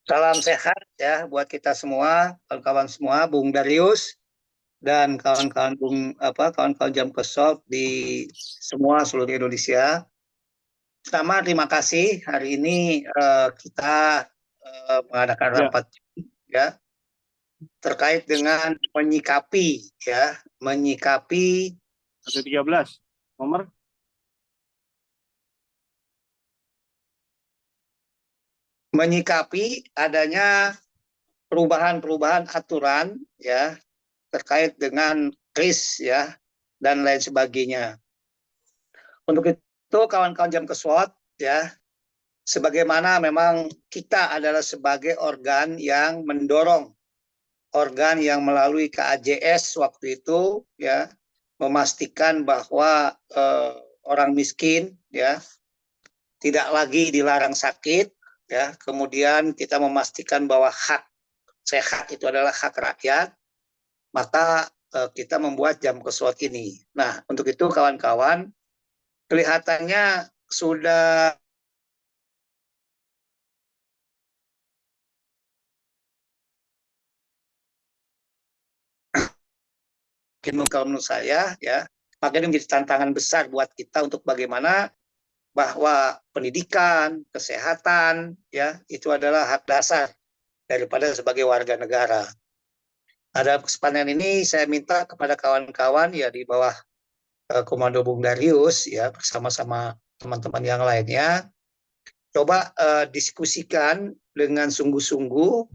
Salam sehat ya buat kita semua, kawan-kawan semua, Bung Darius dan kawan-kawan Jam Kesot di semua seluruh Indonesia. Pertama, terima kasih hari ini kita mengadakan Ya, rapat ya terkait dengan menyikapi 113 nomor adanya perubahan-perubahan aturan ya terkait dengan kris ya dan lain sebagainya. Untuk itu kawan-kawan Jam Keswot ya, sebagaimana memang kita adalah sebagai organ yang mendorong, organ yang melalui KAJS waktu itu ya memastikan bahwa orang miskin ya tidak lagi dilarang sakit ya, kemudian kita memastikan bahwa hak sehat itu adalah hak rakyat, maka kita membuat Jam Keswot ini. Nah, untuk itu kawan-kawan kelihatannya sudah kalau menurut saya ya, makanya menjadi tantangan besar buat kita untuk bagaimana bahwa pendidikan, kesehatan ya itu adalah hak dasar daripada sebagai warga negara. Ada kesempatan ini saya minta kepada kawan-kawan ya di bawah Komando Bung Darius ya bersama-sama teman-teman yang lainnya coba diskusikan dengan sungguh-sungguh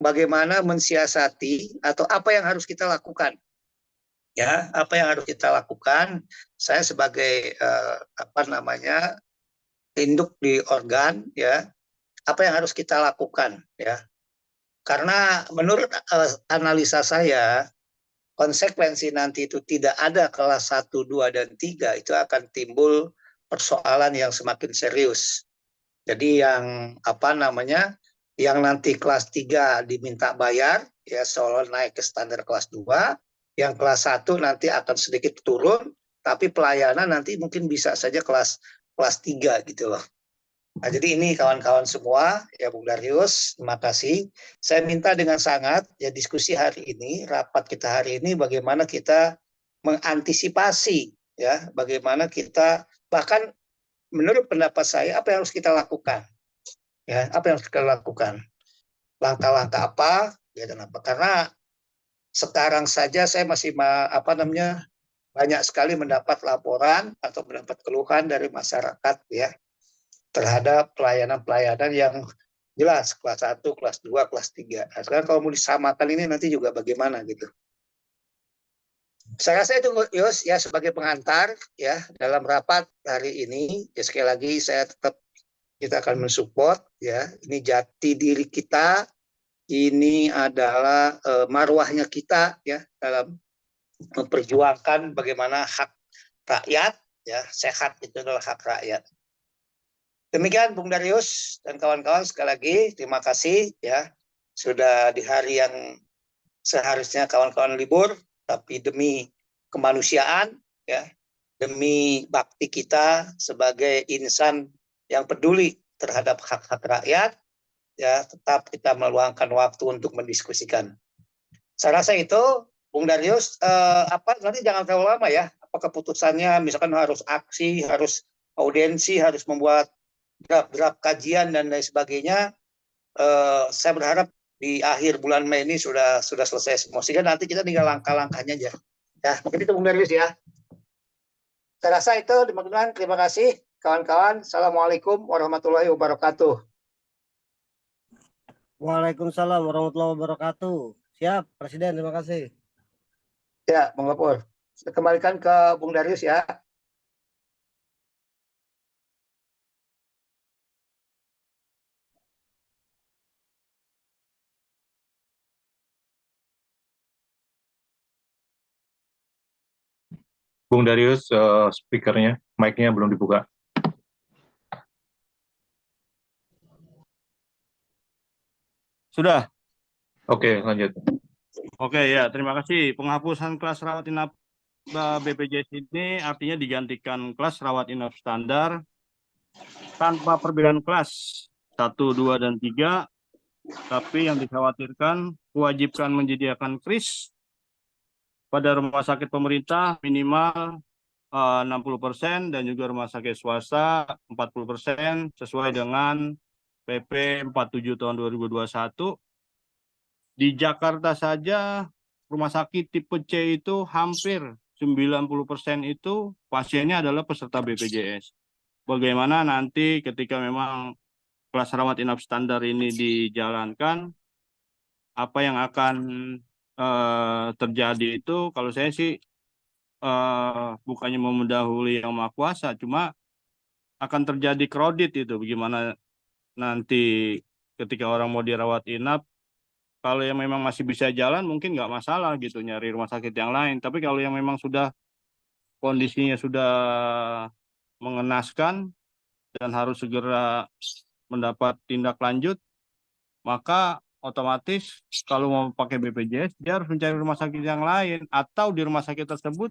bagaimana mensiasati atau apa yang harus kita lakukan. Ya, apa yang harus kita lakukan? Saya sebagai induk di organ ya, apa yang harus kita lakukan ya? Karena menurut analisa saya, konsekuensi nanti itu tidak ada kelas 1, 2, dan 3 itu akan timbul persoalan yang semakin serius. Jadi yang nanti kelas 3 diminta bayar ya seolah naik ke standar kelas 2, yang kelas 1 nanti akan sedikit turun, tapi pelayanan nanti mungkin bisa saja kelas 3 gitu loh. Nah, jadi ini kawan-kawan semua ya Bung Darius, terima kasih. Saya minta dengan sangat ya diskusi hari ini, rapat kita hari ini bagaimana kita mengantisipasi ya, bagaimana kita bahkan menurut pendapat saya apa yang harus kita lakukan ya, apa yang harus kita lakukan, langkah-langkah apa ya dan apa, karena sekarang saja saya masih banyak sekali mendapat laporan atau mendapat keluhan dari masyarakat ya terhadap pelayanan-pelayanan yang jelas kelas 1, kelas 2, kelas 3. Nah, sekarang kalau mau disamakan ini nanti juga bagaimana gitu. Saya rasa itu Yus ya sebagai pengantar ya dalam rapat hari ini. Ya sekali lagi kita akan mensupport ya. Ini jati diri kita, ini adalah marwahnya kita ya dalam memperjuangkan bagaimana hak rakyat ya, sehat itu adalah hak rakyat. Demikian Bung Darius dan kawan-kawan, sekali lagi terima kasih ya sudah di hari yang seharusnya kawan-kawan libur, tapi demi kemanusiaan ya, demi bakti kita sebagai insan yang peduli terhadap hak-hak rakyat ya, tetap kita meluangkan waktu untuk mendiskusikan. Saya rasa itu Bung Darius, nanti jangan terlalu lama ya, apa keputusannya misalkan harus aksi, harus audiensi, harus membuat draft kajian dan lain sebagainya. Saya berharap di akhir bulan Mei ini sudah selesai semua, sehingga nanti kita tinggal langkah-langkahnya aja. Ya, mungkin itu Bung Darius ya. Saya rasa itu, teman-teman. Terima kasih, kawan-kawan. Assalamualaikum warahmatullahi wabarakatuh. Waalaikumsalam warahmatullahi wabarakatuh. Siap, Presiden. Terima kasih. Ya, Bung Lapor. Saya kembalikan ke Bung Darius ya. Bung Darius, speakernya, mic-nya belum dibuka. Sudah? Oke, lanjut. Oke ya, terima kasih. Penghapusan kelas rawat inap BPJS ini artinya digantikan kelas rawat inap standar tanpa perbedaan kelas 1, 2, dan 3 Tapi yang dikhawatirkan wajibkan menyediakan kris pada rumah sakit pemerintah minimal 60% dan juga rumah sakit swasta 40% sesuai dengan PP 47 tahun 2021. Di Jakarta saja rumah sakit tipe C itu hampir 90% itu pasiennya adalah peserta BPJS. Bagaimana nanti ketika memang kelas rawat inap standar ini dijalankan, apa yang akan terjadi itu kalau saya sih bukannya mau mendahului yang maha kuasa, cuma akan terjadi kredit itu. Bagaimana nanti ketika orang mau dirawat inap, kalau yang memang masih bisa jalan mungkin nggak masalah gitu nyari rumah sakit yang lain. Tapi kalau yang memang sudah kondisinya sudah mengenaskan dan harus segera mendapat tindak lanjut, maka otomatis kalau mau pakai BPJS dia harus mencari rumah sakit yang lain, atau di rumah sakit tersebut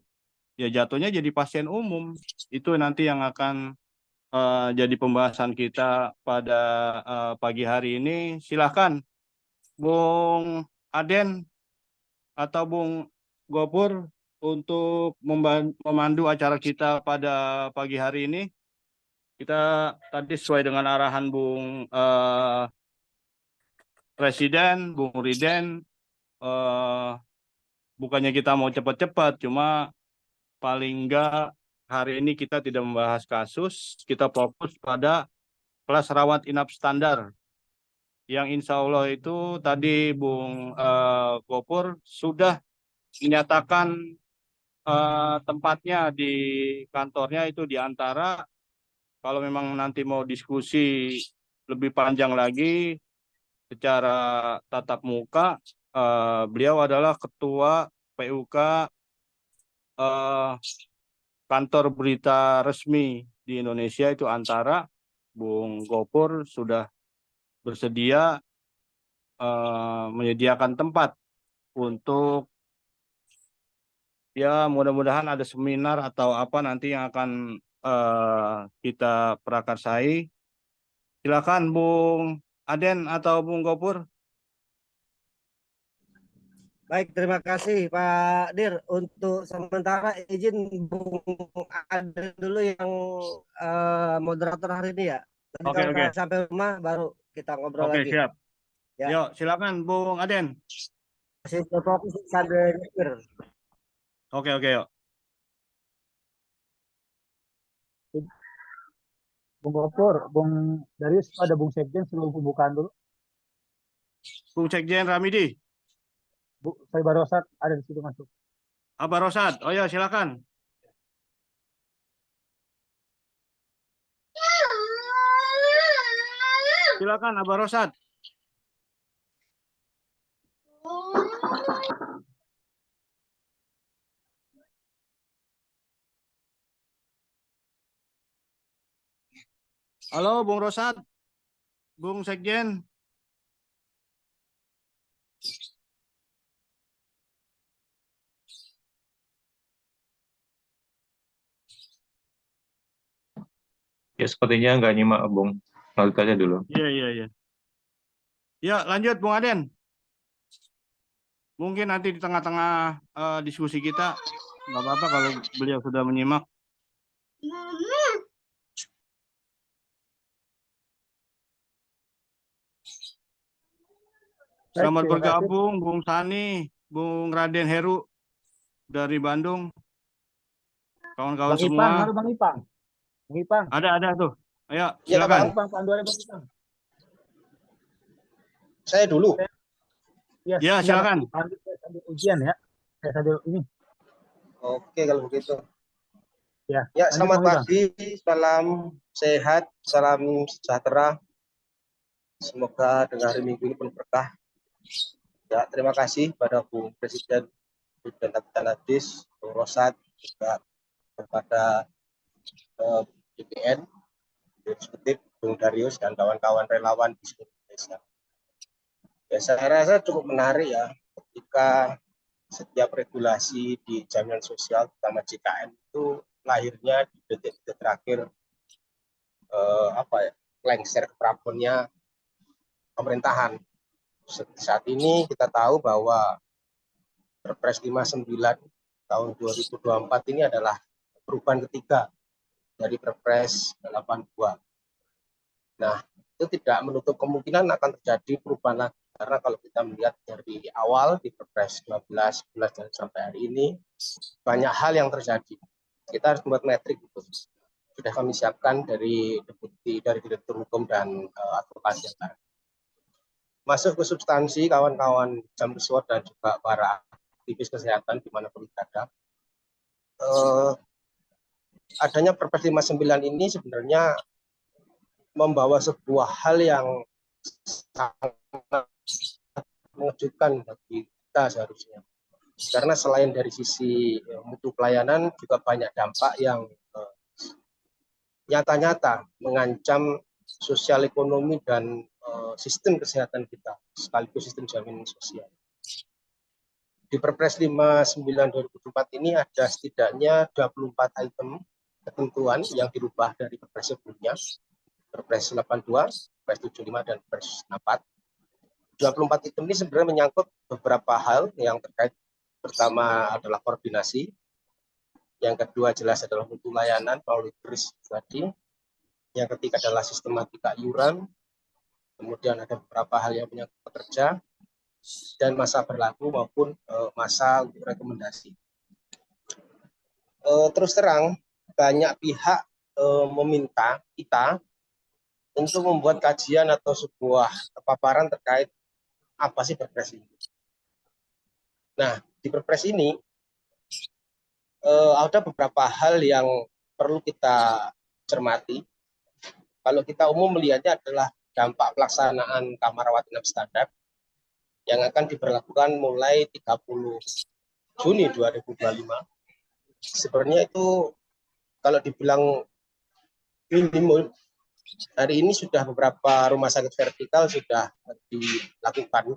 ya jatuhnya jadi pasien umum. Itu nanti yang akan jadi pembahasan kita pada pagi hari ini. Silakan Bung Aden atau Bung Gopur untuk memandu acara kita pada pagi hari ini. Kita tadi sesuai dengan arahan Bung Presiden, Bung Riden, bukannya kita mau cepat-cepat, cuma paling enggak hari ini kita tidak membahas kasus, kita fokus pada kelas rawat inap standar. Yang insya Allah itu tadi Bung Gopur sudah menyatakan tempatnya di kantornya itu di Antara. Kalau memang nanti mau diskusi lebih panjang lagi secara tatap muka, beliau adalah Ketua PUK kantor berita resmi di Indonesia itu Antara. Bung Gopur sudah bersedia menyediakan tempat untuk ya mudah-mudahan ada seminar atau apa nanti yang akan kita prakarsai. Silakan Bung Aden atau Bung Gopur. Baik, terima kasih Pak Dir. Untuk sementara izin Bung Aden dulu yang moderator hari ini ya. Nanti Oke, kalau oke. udah sampai rumah baru kita ngobrol Oke, lagi. siap. Ya. Yuk, silakan Bung Aden. Masih fokus sambil nyetir. Oke, oke, yuk. Bung Gopur, Bung Darius, ada Bung Sekjen sebelum pembukaan dulu. Bung Sekjen Ramidi. Saya Barosat ada di situ masuk. Abah Rosad. Oh ya, silakan. Silakan Abah Rosad. Halo Bung Rosad. Bung Sekjen. Ya, sepertinya nggak nyimak, Bung. Lanjut aja dulu. Iya, iya, iya. Ya, lanjut Bung Aden. Mungkin nanti di tengah-tengah diskusi kita, nggak apa-apa kalau beliau sudah menyimak. Selamat Terima kasih. bergabung Bung Sani, Bung Raden Heru dari Bandung. Kawan-kawan Bang Ipang, semua. mana Bang Ipang? Bang Ipang. Ada tuh. Ayo, Ya, silakan. Bang Ipang, panduannya Bang Ipang. Saya dulu. Ya, silakan. Lanjut saya sambil ujian ya. Saya sambil ini. Oke, kalau begitu. Ya, Ya, lanjut, selamat Bang Ipang. pagi, salam sehat, salam sejahtera. Semoga dengan hari Minggu ini penuh berkah. Ya, terima kasih pada Bung Presiden dan Kapitan Hadis, Bung Rosad, juga kepada BPN, Eksekutif, Bung Darius, dan kawan-kawan relawan di seluruh Indonesia. Ya, saya rasa cukup menarik ya, ketika setiap regulasi di jaminan sosial, terutama JKN itu lahirnya di detik-detik terakhir lengser ke prabonnya pemerintahan. Saat ini kita tahu bahwa Perpres 59 tahun 2024 ini adalah perubahan ketiga dari Perpres 82. Nah, itu tidak menutup kemungkinan akan terjadi perubahan lagi. Karena kalau kita melihat dari awal di Perpres 12, 11 dan sampai hari ini, banyak hal yang terjadi. Kita harus membuat metrik itu. Sudah kami siapkan dari Direktur Hukum dan Advokasi yang masuk ke substansi kawan-kawan Jamsword dan juga para aktivis kesehatan dimanapun berada. Adanya Perpres 59 ini sebenarnya membawa sebuah hal yang sangat mengejutkan bagi kita seharusnya. Karena selain dari sisi mutu pelayanan, juga banyak dampak yang nyata-nyata mengancam sosial ekonomi dan sistem kesehatan kita, sekaligus sistem jaminan sosial. Di Perpres 59 2004 ini ada setidaknya 24 item ketentuan yang dirubah dari Perpres sebelumnya, Perpres 82, Perpres 75, dan Perpres 64. 24 item ini sebenarnya menyangkut beberapa hal yang terkait. Pertama adalah koordinasi, yang kedua jelas adalah mutu layanan melalui kris tadi, yang ketiga adalah sistematika iuran, kemudian ada beberapa hal yang menyangkut pekerja, dan masa berlaku maupun masa untuk rekomendasi. Terus terang, banyak pihak meminta kita untuk membuat kajian atau sebuah paparan terkait apa sih Perpres ini. Nah, di Perpres ini ada beberapa hal yang perlu kita cermati. Kalau kita umum melihatnya adalah dampak pelaksanaan kamar rawat inap standar yang akan diberlakukan mulai 30 Juni 2025. Sebenarnya itu kalau dibilang minimum, hari ini sudah beberapa rumah sakit vertikal sudah dilakukan.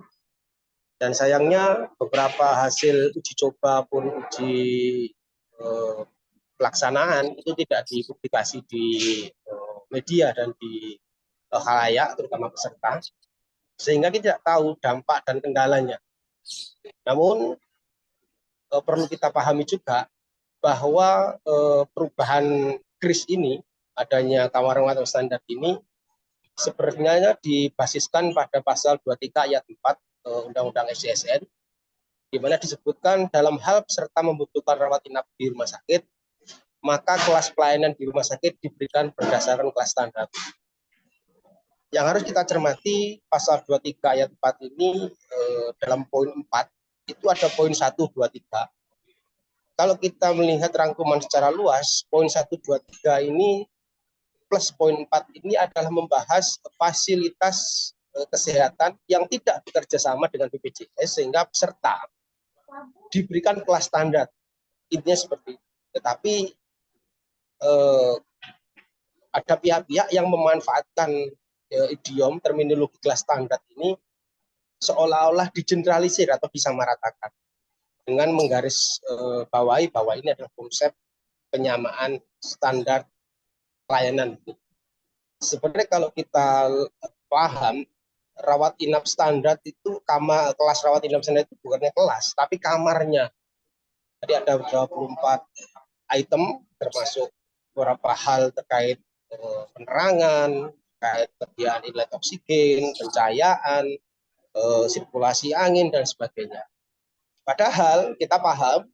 Dan sayangnya beberapa hasil uji coba pun uji pelaksanaan itu tidak dipublikasi di media dan di khalayak, terutama peserta, sehingga kita tidak tahu dampak dan kendalanya. Namun perlu kita pahami juga bahwa perubahan kris ini, adanya kamar rawat inap standar ini, sebenarnya dibasiskan pada pasal 23 ayat 4 Undang-Undang SDSN, di mana disebutkan dalam hal peserta membutuhkan rawat inap di rumah sakit, maka kelas pelayanan di rumah sakit diberikan berdasarkan kelas standar. Yang harus kita cermati, pasal 23 ayat 4 ini dalam poin 4, itu ada poin 1, 2, 3. Kalau kita melihat rangkuman secara luas, poin 1, 2, 3 ini plus poin 4 ini adalah membahas fasilitas kesehatan yang tidak bekerja sama dengan BPJS, sehingga peserta diberikan kelas standar. Intinya seperti itu. Tetapi ada pihak-pihak yang memanfaatkan idiom terminologi kelas standar ini seolah-olah digeneralisir atau disamaratakan dengan menggaris bawahi bahwa ini adalah konsep penyamaan standar pelayanan. Sebenarnya kalau kita paham, rawat inap standar itu kelas rawat inap standar itu bukannya kelas, tapi kamarnya. Jadi ada 24 item, termasuk beberapa hal terkait penerangan, terkait persediaan inlet oksigen, pencahayaan, sirkulasi angin, dan sebagainya. Padahal kita paham,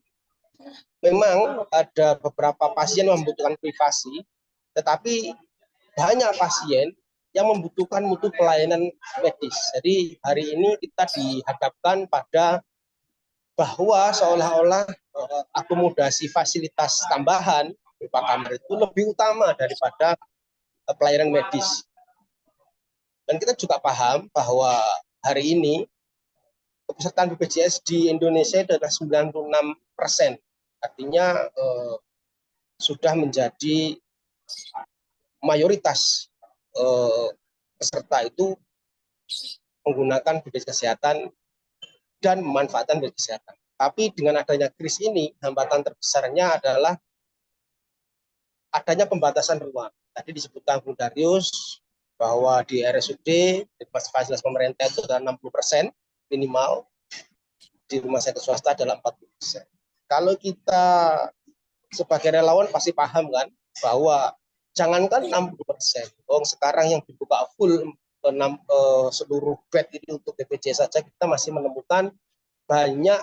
memang ada beberapa pasien yang membutuhkan privasi, tetapi banyak pasien yang membutuhkan mutu pelayanan medis. Jadi hari ini kita dihadapkan pada bahwa seolah-olah akomodasi fasilitas tambahan berupa kamar itu lebih utama daripada pelayanan medis. Dan kita juga paham bahwa hari ini kepesertaan BPJS di Indonesia adalah 96%. Artinya sudah menjadi mayoritas peserta itu menggunakan BPJS Kesehatan dan memanfaatkan BPJS Kesehatan. Tapi dengan adanya kris ini, hambatan terbesarnya adalah adanya pembatasan ruang. Tadi disebutkan Bung Darius, bahwa di RSUD di fasilitas pemerintah itu adalah 60% minimal, di rumah sakit swasta adalah 40%. Kalau kita sebagai relawan pasti paham kan bahwa jangankan 60%, sekarang yang dibuka full seluruh bed ini untuk BPJS saja kita masih menemukan banyak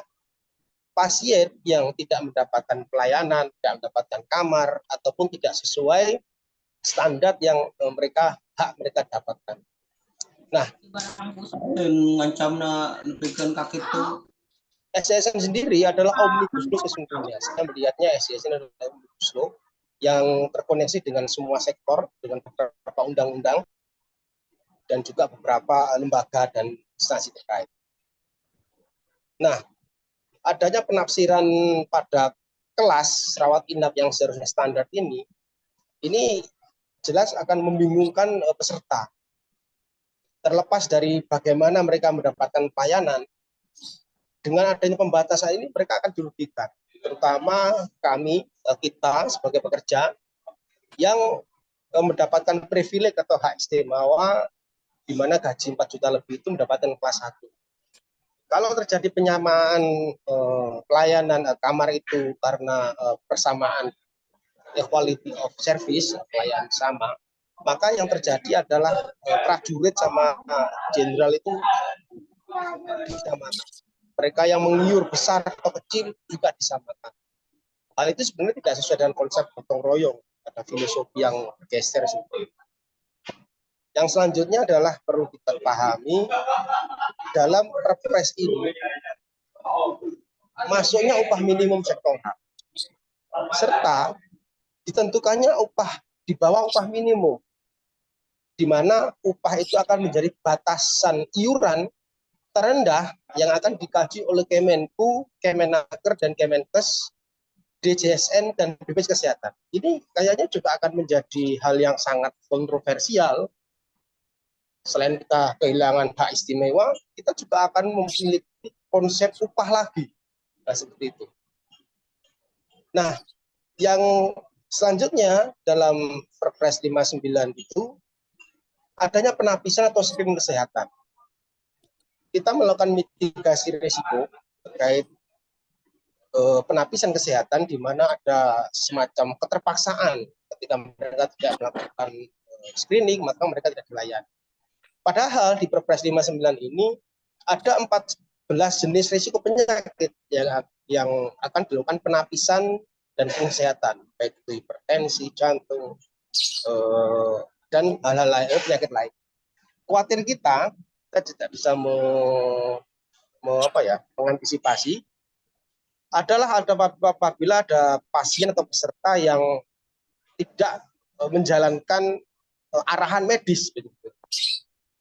pasien yang tidak mendapatkan pelayanan, tidak mendapatkan kamar, ataupun tidak sesuai standar yang hak mereka dapatkan. Nah, ngancamna nepikeun kaki itu SSN sendiri adalah omnibus law sesungguhnya. Saya melihatnya SSN adalah omnibus law yang terkoneksi dengan semua sektor, dengan beberapa undang-undang, dan juga beberapa lembaga dan instansi terkait. Nah, adanya penafsiran pada kelas rawat inap yang seharusnya standar ini jelas akan membingungkan peserta. Terlepas dari bagaimana mereka mendapatkan pelayanan, dengan adanya pembatasan ini mereka akan dirugikan. Terutama kita sebagai pekerja yang mendapatkan privilege atau hak istimewa di mana gaji 4 juta lebih itu mendapatkan kelas 1. Kalau terjadi penyamaan pelayanan kamar itu karena persamaan quality of service, pelayanan sama, maka yang terjadi adalah prajurit sama jenderal itu disamakan. Mereka yang mengiur besar atau kecil juga disamakan. Hal itu sebenarnya tidak sesuai dengan konsep gotong royong, ada filosofi yang bergeser seperti itu. Yang selanjutnya adalah perlu kita pahami dalam Perpres ini masuknya upah minimum sektoral serta ditentukannya upah di bawah upah minimum, di mana upah itu akan menjadi batasan iuran terendah yang akan dikaji oleh Kemenku, Kemenaker, dan Kemenkes, DJSN, dan BPJS Kesehatan. Ini kayaknya juga akan menjadi hal yang sangat kontroversial. Selain kita kehilangan hak istimewa, kita juga akan memiliki konsep upah lagi. Nah, seperti itu. Nah, yang selanjutnya dalam Perpres 59 itu adanya penapisan atau screening kesehatan. Kita melakukan mitigasi risiko terkait penapisan kesehatan di mana ada semacam keterpaksaan ketika mereka tidak melakukan screening, maka mereka tidak dilayani. Padahal di Perpres 59 ini ada 14 jenis risiko penyakit yang akan dilakukan penapisan dan kesehatan, baik itu hipertensi, jantung, dan hal-hal lain, penyakit lain. Khawatir kita tidak bisa mengantisipasi adalah apabila ada pasien atau peserta yang tidak menjalankan arahan medis,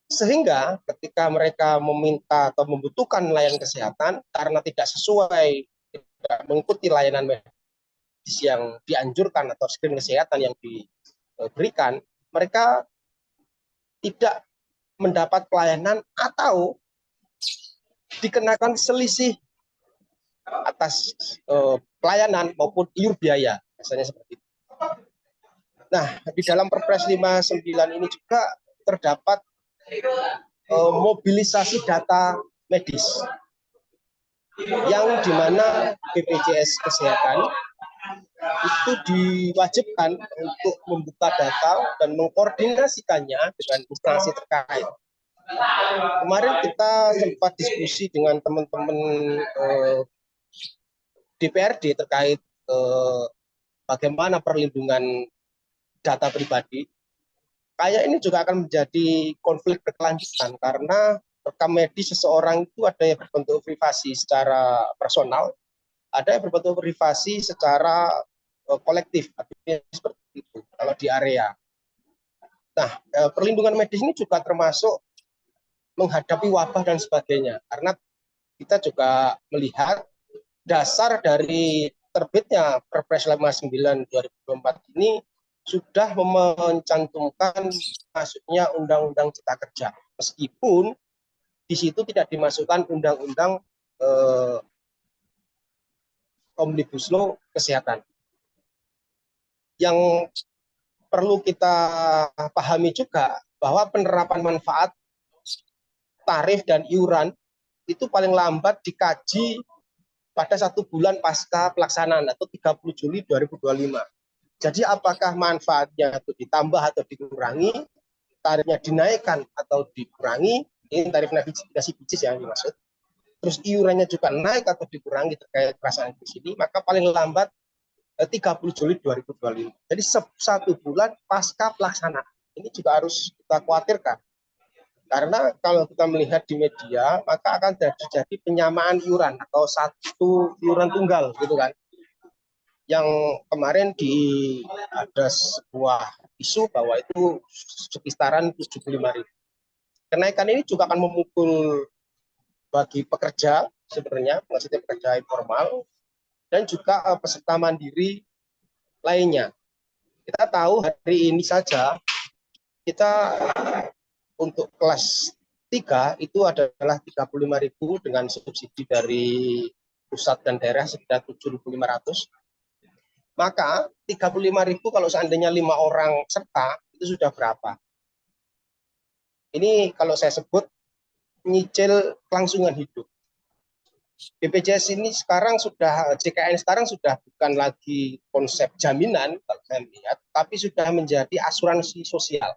sehingga ketika mereka meminta atau membutuhkan layanan kesehatan karena tidak sesuai, tidak mengikuti layanan medis yang dianjurkan atau screening kesehatan yang diberikan, mereka tidak mendapat pelayanan atau dikenakan selisih atas pelayanan maupun iur biaya, misalnya seperti itu. Nah, di dalam Perpres 59 ini juga terdapat mobilisasi data medis yang dimana BPJS Kesehatan itu diwajibkan untuk membuka data dan mengkoordinasikannya dengan instansi terkait. Kemarin kita sempat diskusi dengan teman-teman DPRD terkait bagaimana perlindungan data pribadi. Kayak ini juga akan menjadi konflik berkelanjutan karena rekam medis seseorang itu ada yang berbentuk privasi secara personal, ada yang berbentuk privasi secara kolektif, artinya seperti itu kalau di area. Nah, perlindungan medis ini juga termasuk menghadapi wabah dan sebagainya, karena kita juga melihat dasar dari terbitnya Perpres 59 2024 ini sudah mencantumkan masuknya Undang-Undang Cipta Kerja, meskipun di situ tidak dimasukkan Undang-Undang Omnibus Law Kesehatan. Yang perlu kita pahami juga bahwa penerapan manfaat, tarif, dan iuran itu paling lambat dikaji pada 1 bulan pasca pelaksanaan atau 30 Juli 2025. Jadi apakah manfaatnya itu ditambah atau dikurangi, tarifnya dinaikkan atau dikurangi, ini tarif navigasi bisnis yang dimaksud, terus iurannya juga naik atau dikurangi terkait pelaksanaan di sini, maka paling lambat 30 Juli 2025. Jadi 1 bulan pasca pelaksanaan. Ini juga harus kita khawatirkan. Karena kalau kita melihat di media, maka akan terjadi penyamaan iuran atau satu iuran tunggal, gitu kan. Yang kemarin ada sebuah isu bahwa itu sekitaran 75.000. Kenaikan ini juga akan memukul bagi pekerja sebenarnya, maksudnya pekerja informal, dan juga peserta mandiri lainnya. Kita tahu hari ini saja kita untuk kelas 3 itu adalah 35.000 dengan subsidi dari pusat dan daerah sekitar 7.500. Maka 35.000 kalau seandainya 5 orang serta itu sudah berapa? Ini kalau saya sebut nyicil kelangsungan hidup. BPJS ini sekarang sudah, JKN sekarang sudah bukan lagi konsep jaminan kalau saya lihat, tapi sudah menjadi asuransi sosial.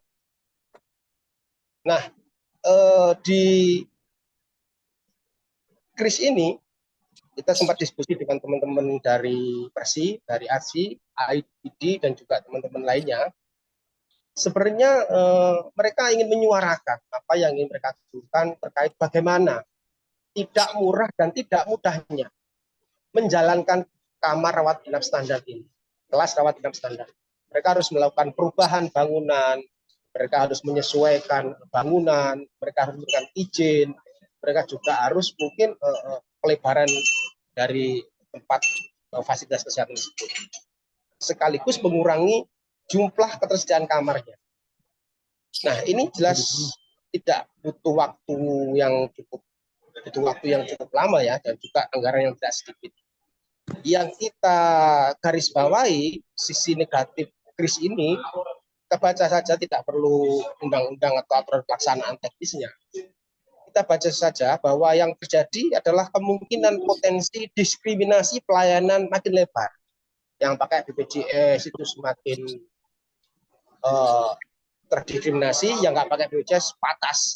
Nah, di kris ini kita sempat diskusi dengan teman-teman dari Persi, dari ASI, AID, dan juga teman-teman lainnya. Sebenarnya mereka ingin menyuarakan apa yang ingin mereka lakukan terkait bagaimana tidak murah dan tidak mudahnya menjalankan kamar rawat inap standar ini, kelas rawat inap standar. Mereka harus melakukan perubahan bangunan, mereka harus menyesuaikan bangunan, mereka harus memberikan izin, mereka juga harus mungkin pelebaran dari tempat fasilitas kesehatan tersebut, sekaligus mengurangi jumlah ketersediaan kamarnya. Nah, ini jelas tidak butuh waktu yang cukup lama ya, dan juga anggaran yang tidak sedikit. Yang kita garis bawahi sisi negatif kris ini, kita baca saja, tidak perlu undang-undang atau aturan pelaksanaan teknisnya. Kita baca saja bahwa yang terjadi adalah kemungkinan potensi diskriminasi pelayanan makin lebar. Yang pakai BPJS itu semakin terdiskriminasi, yang nggak pakai BPJS patas.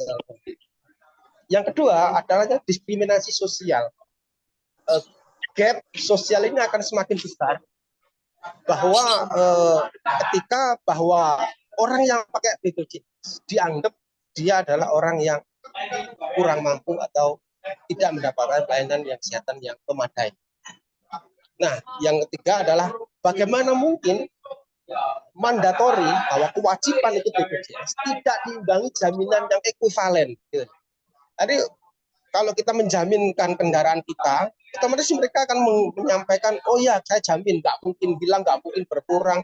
Yang kedua adalah diskriminasi sosial. Gap sosial ini akan semakin besar bahwa ketika bahwa orang yang pakai BPJS dianggap dia adalah orang yang kurang mampu atau tidak mendapatkan pelayanan yang kesehatan yang memadai. Nah, yang ketiga adalah bagaimana mungkin mandatori bahwa kewajiban itu BPJS tidak diimbangi jaminan yang ekuivalen. Jadi kalau kita menjaminkan kendaraan kita, otomatis mereka akan menyampaikan, oh ya saya jamin, nggak mungkin bilang, nggak mungkin berkurang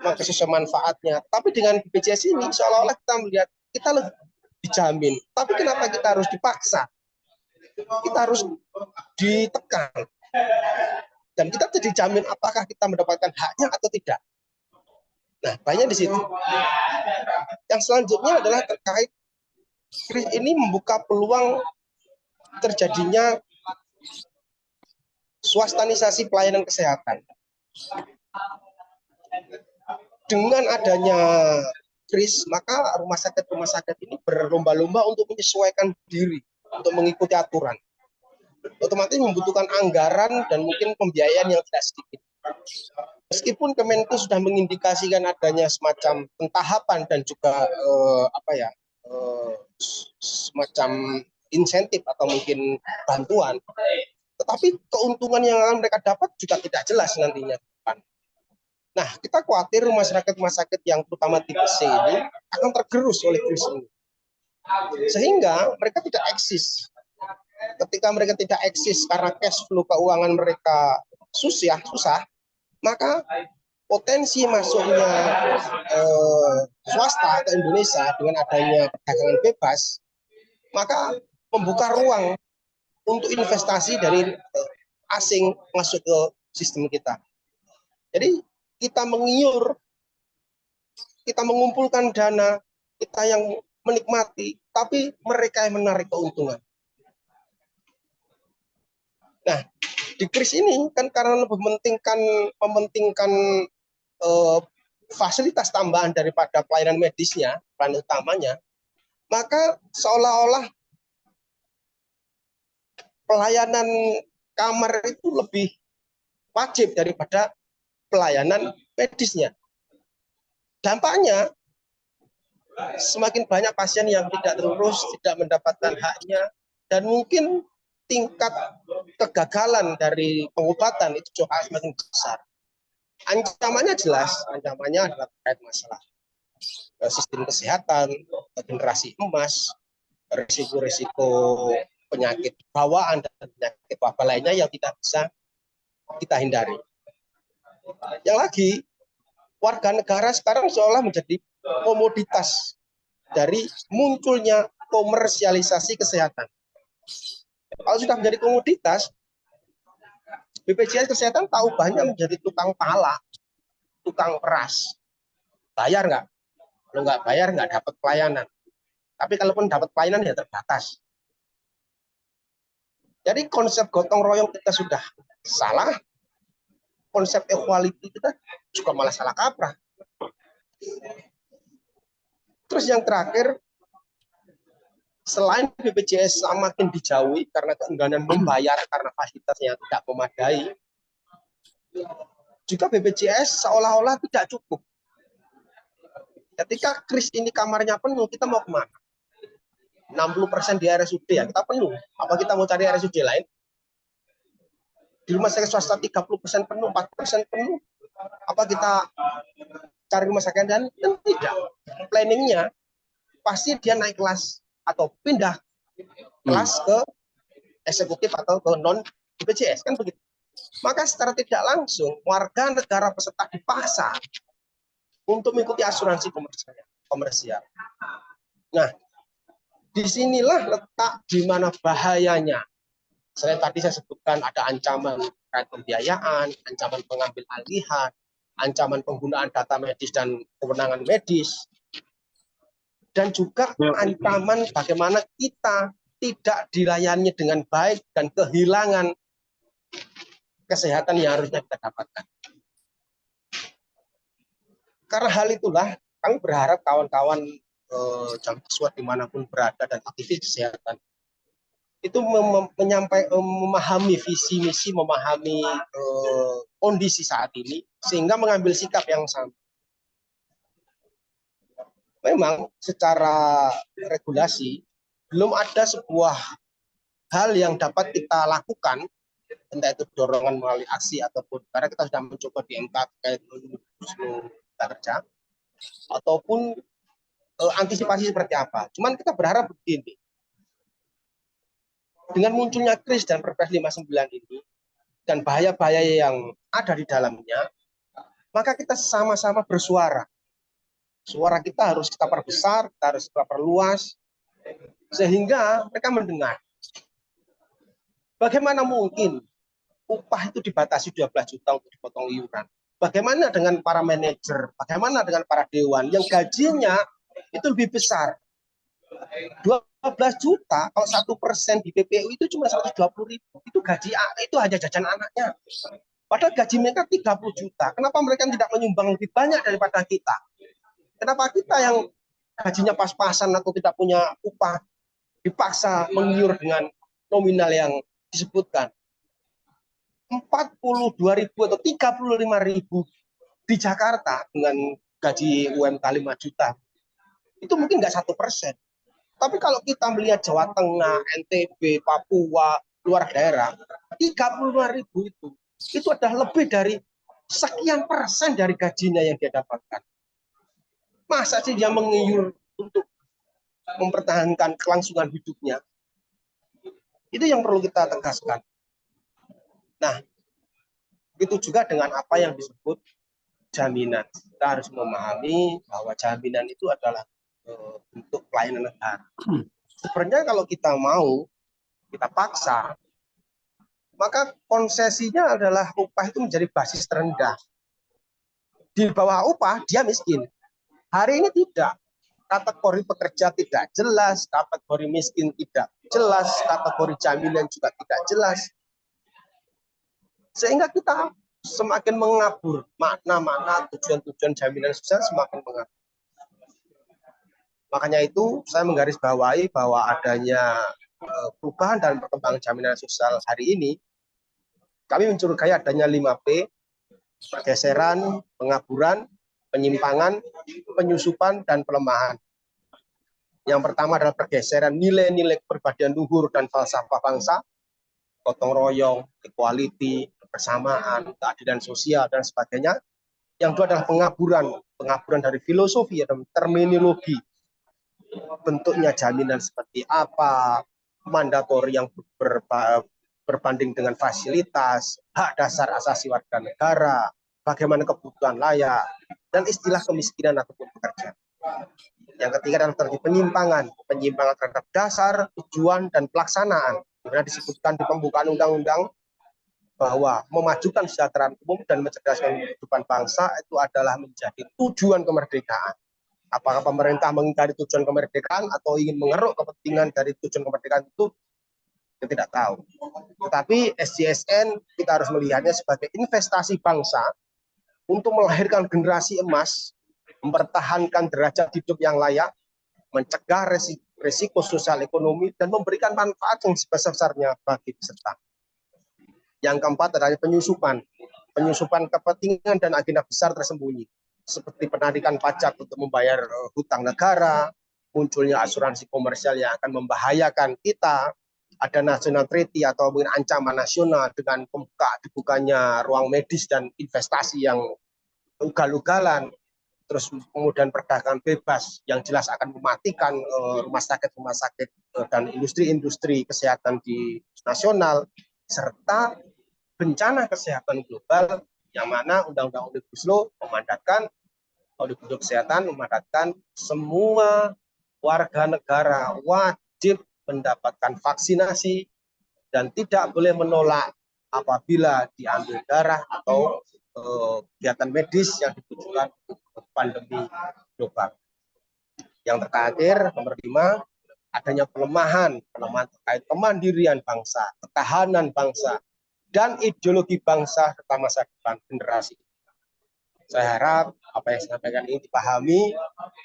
maka sesuai manfaatnya. Tapi dengan BPJS ini seolah-olah kita melihat kita lebih dijamin. Tapi kenapa kita harus dipaksa? Kita harus ditekan. Dan kita tidak dijamin apakah kita mendapatkan haknya atau tidak. Nah, banyak di situ. Yang selanjutnya adalah terkait kris ini membuka peluang terjadinya swastanisasi pelayanan kesehatan. Dengan adanya kris, maka rumah sakit ini berlomba-lomba untuk menyesuaikan diri, untuk mengikuti aturan. Otomatis membutuhkan anggaran dan mungkin pembiayaan yang tidak sedikit. Meskipun Kemenku sudah mengindikasikan adanya semacam pentahapan dan juga semacam insentif atau mungkin bantuan, tetapi keuntungan yang akan mereka dapat juga tidak jelas nantinya. Nah, kita khawatir rumah sakit yang terutama tipe C ini akan tergerus oleh kris ini, sehingga mereka tidak eksis. Ketika mereka tidak eksis karena cash flow keuangan mereka susah, maka potensi masuknya swasta ke Indonesia dengan adanya perdagangan bebas, maka membuka ruang untuk investasi dari asing masuk ke sistem kita. Jadi kita mengiur, kita mengumpulkan dana, kita yang menikmati, tapi mereka yang menarik keuntungan. Nah, di kris ini kan karena mementingkan fasilitas tambahan daripada pelayanan medisnya, pelayanan utamanya, maka seolah-olah pelayanan kamar itu lebih wajib daripada pelayanan medisnya. Dampaknya, semakin banyak pasien yang tidak terurus, tidak mendapatkan haknya, dan mungkin tingkat kegagalan dari pengobatan itu juga semakin besar. Ancamannya jelas, ancamannya adalah terkait masalah sistem kesehatan, generasi emas, risiko-risiko penyakit bawaan dan penyakit wabah lainnya yang tidak bisa kita hindari. Yang lagi, warga negara sekarang seolah menjadi komoditas dari munculnya komersialisasi kesehatan. Kalau sudah menjadi komoditas, BPJS Kesehatan tahu banyak menjadi tukang pala, tukang peras. Bayar nggak? Kalau nggak bayar nggak dapat pelayanan. Tapi kalaupun dapat pelayanan ya terbatas. Jadi konsep gotong royong kita sudah salah, konsep equality kita juga malah salah kaprah. Terus yang terakhir, selain BPJS semakin dijauhi karena keengganan membayar karena fasilitasnya tidak memadai, juga BPJS seolah-olah tidak cukup. Ketika kris ini kamarnya penuh, kita mau kemana? 60% di RSUD ya, kita penuh. Apa kita mau cari RSUD lain? Di rumah sakit swasta 30% penuh, 4% penuh. Apa kita cari rumah sakit dan tidak? Planningnya pasti dia naik kelas atau pindah kelas ke eksekutif atau ke non BPJS, kan begitu. Maka secara tidak langsung warga negara peserta dipaksa untuk mengikuti asuransi komersial. Nah, disinilah letak di mana bahayanya. Selain tadi saya sebutkan ada ancaman terkait pembiayaan, ancaman pengambil alihan, ancaman penggunaan data medis dan kewenangan medis, dan juga ancaman bagaimana kita tidak dilayani dengan baik dan kehilangan kesehatan yang harusnya kita dapatkan. Karena hal itulah kami berharap kawan-kawan Jamswat dimanapun berada dan aktivis kesehatan itu memahami visi misi, memahami kondisi saat ini sehingga mengambil sikap yang sama. Memang secara regulasi belum ada sebuah hal yang dapat kita lakukan, entah itu dorongan melalui aksi ataupun karena kita sudah mencoba di MK terkait kita kerja ataupun antisipasi seperti apa. Cuman kita berharap begini, dengan munculnya kris dan Perpres 59 ini dan bahaya-bahaya yang ada di dalamnya, maka kita sama-sama bersuara. Suara kita harus kita perbesar, kita harus kita perluas, sehingga mereka mendengar. Bagaimana mungkin upah itu dibatasi 12 juta untuk dipotong iuran? Bagaimana dengan para manajer? Bagaimana dengan para dewan yang gajinya itu lebih besar? 12 juta, kalau 1% di PPU itu cuma 120.000. Itu gaji, itu hanya jajan anaknya. Padahal gaji mereka 30 juta. Kenapa mereka tidak menyumbang lebih banyak daripada kita? Kenapa kita yang gajinya pas-pasan atau tidak punya upah dipaksa mengiur dengan nominal yang disebutkan? 42.000 atau 35.000 di Jakarta dengan gaji UMK 5 juta. Itu mungkin nggak 1%. Tapi kalau kita melihat Jawa Tengah, NTB, Papua, luar daerah, 35.000 itu adalah lebih dari sekian persen dari gajinya yang dia dapatkan. Masa sih dia mengiur untuk mempertahankan kelangsungan hidupnya? Itu yang perlu kita tegaskan. Nah, begitu juga dengan apa yang disebut jaminan. Kita harus memahami bahwa jaminan itu adalah bentuk pelayanan negara. Sebenarnya kalau kita mau, kita paksa, maka konsesinya adalah upah itu menjadi basis terendah. Di bawah upah, dia miskin. Hari ini tidak. kategori pekerja tidak jelas, kategori miskin tidak jelas, kategori jaminan juga tidak jelas. Sehingga kita semakin mengabur, makna-makna tujuan-tujuan jaminan sosial semakin mengabur. Makanya itu saya menggarisbawahi bahwa adanya perubahan dan perkembangan jaminan sosial hari ini, kami mencurigai adanya 5P, pergeseran, pengaburan, penyimpangan, penyusupan, dan pelemahan. Yang pertama adalah pergeseran nilai-nilai kepribadian luhur dan falsafah bangsa, gotong royong, equality, kebersamaan, keadilan sosial, dan sebagainya. Yang kedua adalah pengaburan dari filosofi dan terminologi. Bentuknya jaminan seperti apa, mandatori yang berbanding dengan fasilitas, hak dasar asasi warga negara, bagaimana kebutuhan layak, dan istilah kemiskinan ataupun pekerjaan. Yang ketiga adalah terjadi penyimpangan terhadap dasar, tujuan, dan pelaksanaan. Dimana disebutkan di pembukaan undang-undang bahwa memajukan kesejahteraan umum dan mencerdaskan kehidupan bangsa itu adalah menjadi tujuan kemerdekaan. Apakah pemerintah mengingkari tujuan kemerdekaan atau ingin mengeruk kepentingan dari tujuan kemerdekaan itu, kita tidak tahu. Tetapi SJSN kita harus melihatnya sebagai investasi bangsa untuk melahirkan generasi emas, mempertahankan derajat hidup yang layak, mencegah risiko sosial ekonomi, dan memberikan manfaat yang sebesar-besarnya bagi peserta. Yang keempat adalah penyusupan kepentingan dan agenda besar tersembunyi, seperti penarikan pajak untuk membayar hutang negara, munculnya asuransi komersial yang akan membahayakan kita, ada national treaty atau mungkin ancaman nasional dengan dibukanya ruang medis dan investasi yang ugal-ugalan, terus kemudian perdagangan bebas yang jelas akan mematikan rumah sakit dan industri-industri kesehatan di nasional, serta bencana kesehatan global yang mana Undang-Undang Omnibus Law memandatkan semua warga negara wajib mendapatkan vaksinasi dan tidak boleh menolak apabila diambil darah atau kegiatan medis yang ditujukan untuk pandemi global. Yang terakhir, nomor 5, adanya pelemahan terkait kemandirian bangsa, ketahanan bangsa, dan ideologi bangsa serta masa depan generasi. Saya harap apa yang saya sampaikan ini dipahami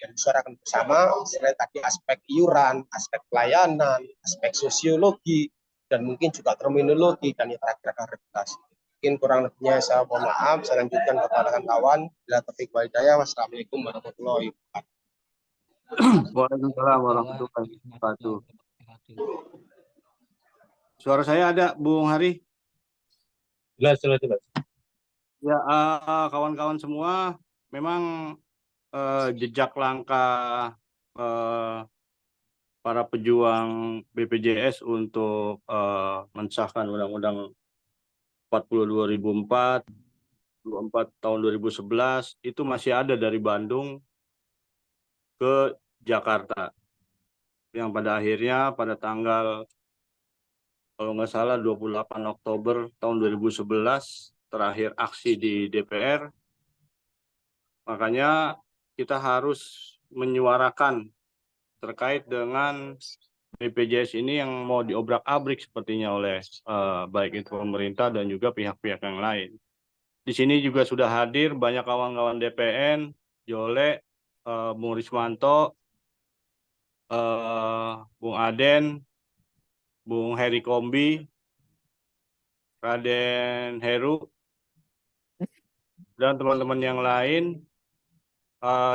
dan disuarakan bersama, selain tadi aspek iuran, aspek pelayanan, aspek sosiologi, dan mungkin juga terminologi dan yang terakhir adalah regulasi. Mungkin kurang lebihnya saya mohon maaf, saya lanjutkan kepada kawan-kawan. Bila taufiq wal hidayah, wassalamualaikum warahmatullahi wabarakatuh. Waalaikumsalam warahmatullahi wabarakatuh. Suara saya ada, Bung Hari? Jelas. Ya, kawan-kawan semua, memang jejak langkah para pejuang BPJS untuk mensahkan Undang-Undang 40 2004, 24 tahun 2011 itu masih ada dari Bandung ke Jakarta, yang pada akhirnya pada tanggal kalau nggak salah 28 Oktober tahun 2011 terakhir aksi di DPR. Makanya kita harus menyuarakan terkait dengan BPJS ini yang mau diobrak-abrik sepertinya oleh baik itu pemerintah dan juga pihak-pihak yang lain. Di sini juga sudah hadir banyak kawan-kawan DPN, Jole, Bung Rismanto, Bung Aden, Bung Heri Kombi, Raden Heru, dan teman-teman yang lain,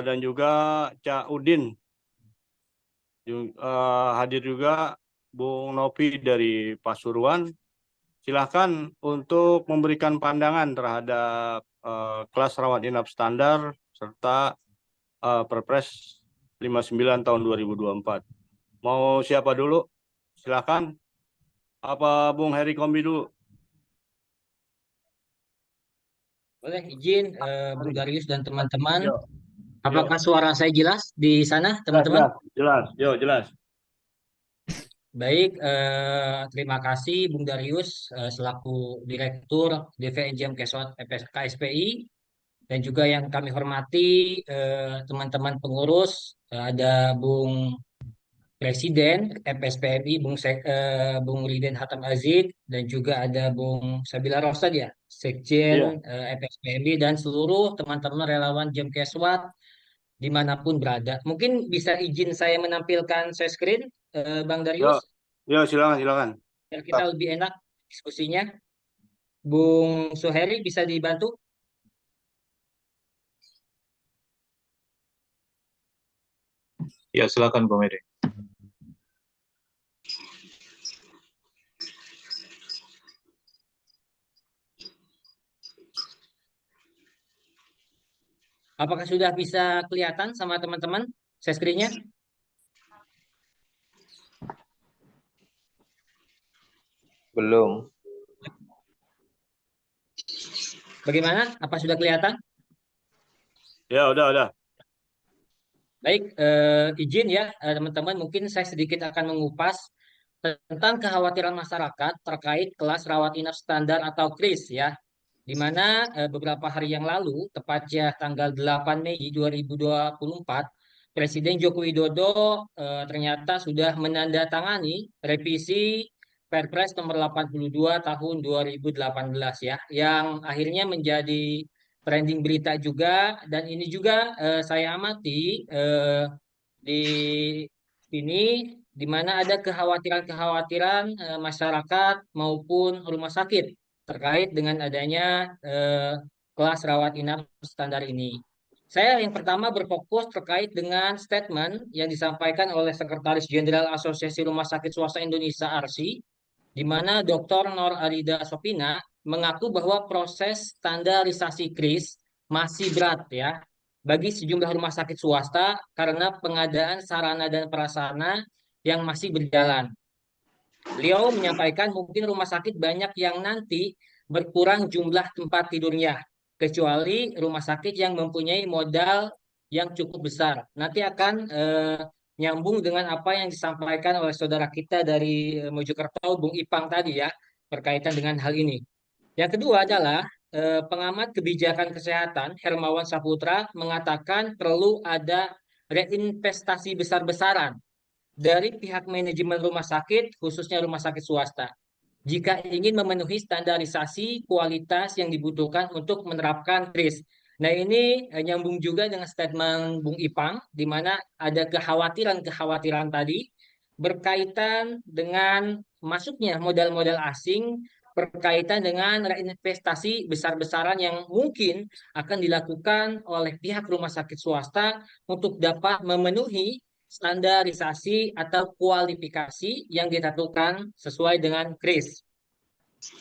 dan juga Cak Udin. Hadir juga Bung Nopi dari Pasuruan. Silahkan untuk memberikan pandangan terhadap kelas rawat inap standar serta Perpres 59 tahun 2024. Mau siapa dulu? Silahkan. Apa Bung Heri Kombi dulu? Boleh izin Bung Darius dan teman-teman. Yo. Apakah suara saya jelas di sana, teman-teman? Jelas. Baik, terima kasih Bung Darius selaku Direktur DVNJM KSPI dan juga yang kami hormati teman-teman pengurus, ada Bung Presiden FSPMI, Bung Riden Hatam Aziz, dan juga ada Bung Sabila Rosta ya, Sekjen FSPMI, dan seluruh teman-teman relawan Jemkeswat dimanapun berada. Mungkin bisa izin saya menampilkan share screen, Bang Darius, Silakan. biar kita lebih enak diskusinya. Bung Suheri bisa dibantu? Ya, silakan Bung Edi. Apakah sudah bisa kelihatan sama teman-teman share screen-nya? Belum. Bagaimana? Apa sudah kelihatan? Ya, udah. Baik, izin ya teman-teman, mungkin saya sedikit akan mengupas tentang kekhawatiran masyarakat terkait kelas rawat inap standar atau KRIS ya, di mana beberapa hari yang lalu, tepatnya tanggal 8 Mei 2024, Presiden Joko Widodo ternyata sudah menandatangani revisi Perpres nomor 82 tahun 2018 ya, yang akhirnya menjadi trending berita juga, dan ini juga saya amati di sini di mana ada kekhawatiran-kekhawatiran masyarakat maupun rumah sakit terkait dengan adanya kelas rawat inap standar ini. Saya yang pertama berfokus terkait dengan statement yang disampaikan oleh Sekretaris Jenderal Asosiasi Rumah Sakit Swasta Indonesia (ARSI), di mana Dr. Nor Arida Sopina mengaku bahwa proses standarisasi KRIS masih berat ya bagi sejumlah rumah sakit swasta karena pengadaan sarana dan prasarana yang masih berjalan. Beliau menyampaikan mungkin rumah sakit banyak yang nanti berkurang jumlah tempat tidurnya, kecuali rumah sakit yang mempunyai modal yang cukup besar. Nanti akan nyambung dengan apa yang disampaikan oleh saudara kita dari Mojokerto, Bung Ipang tadi ya, berkaitan dengan hal ini. Yang kedua adalah pengamat kebijakan kesehatan Hermawan Saputra mengatakan perlu ada reinvestasi besar-besaran dari pihak manajemen rumah sakit, khususnya rumah sakit swasta, jika ingin memenuhi standarisasi kualitas yang dibutuhkan untuk menerapkan KRIS. Nah, ini nyambung juga dengan statement Bung Ipang, di mana ada kekhawatiran-kekhawatiran tadi berkaitan dengan masuknya modal-modal asing, berkaitan dengan reinvestasi besar-besaran yang mungkin akan dilakukan oleh pihak rumah sakit swasta untuk dapat memenuhi standarisasi atau kualifikasi yang ditentukan sesuai dengan KRIS.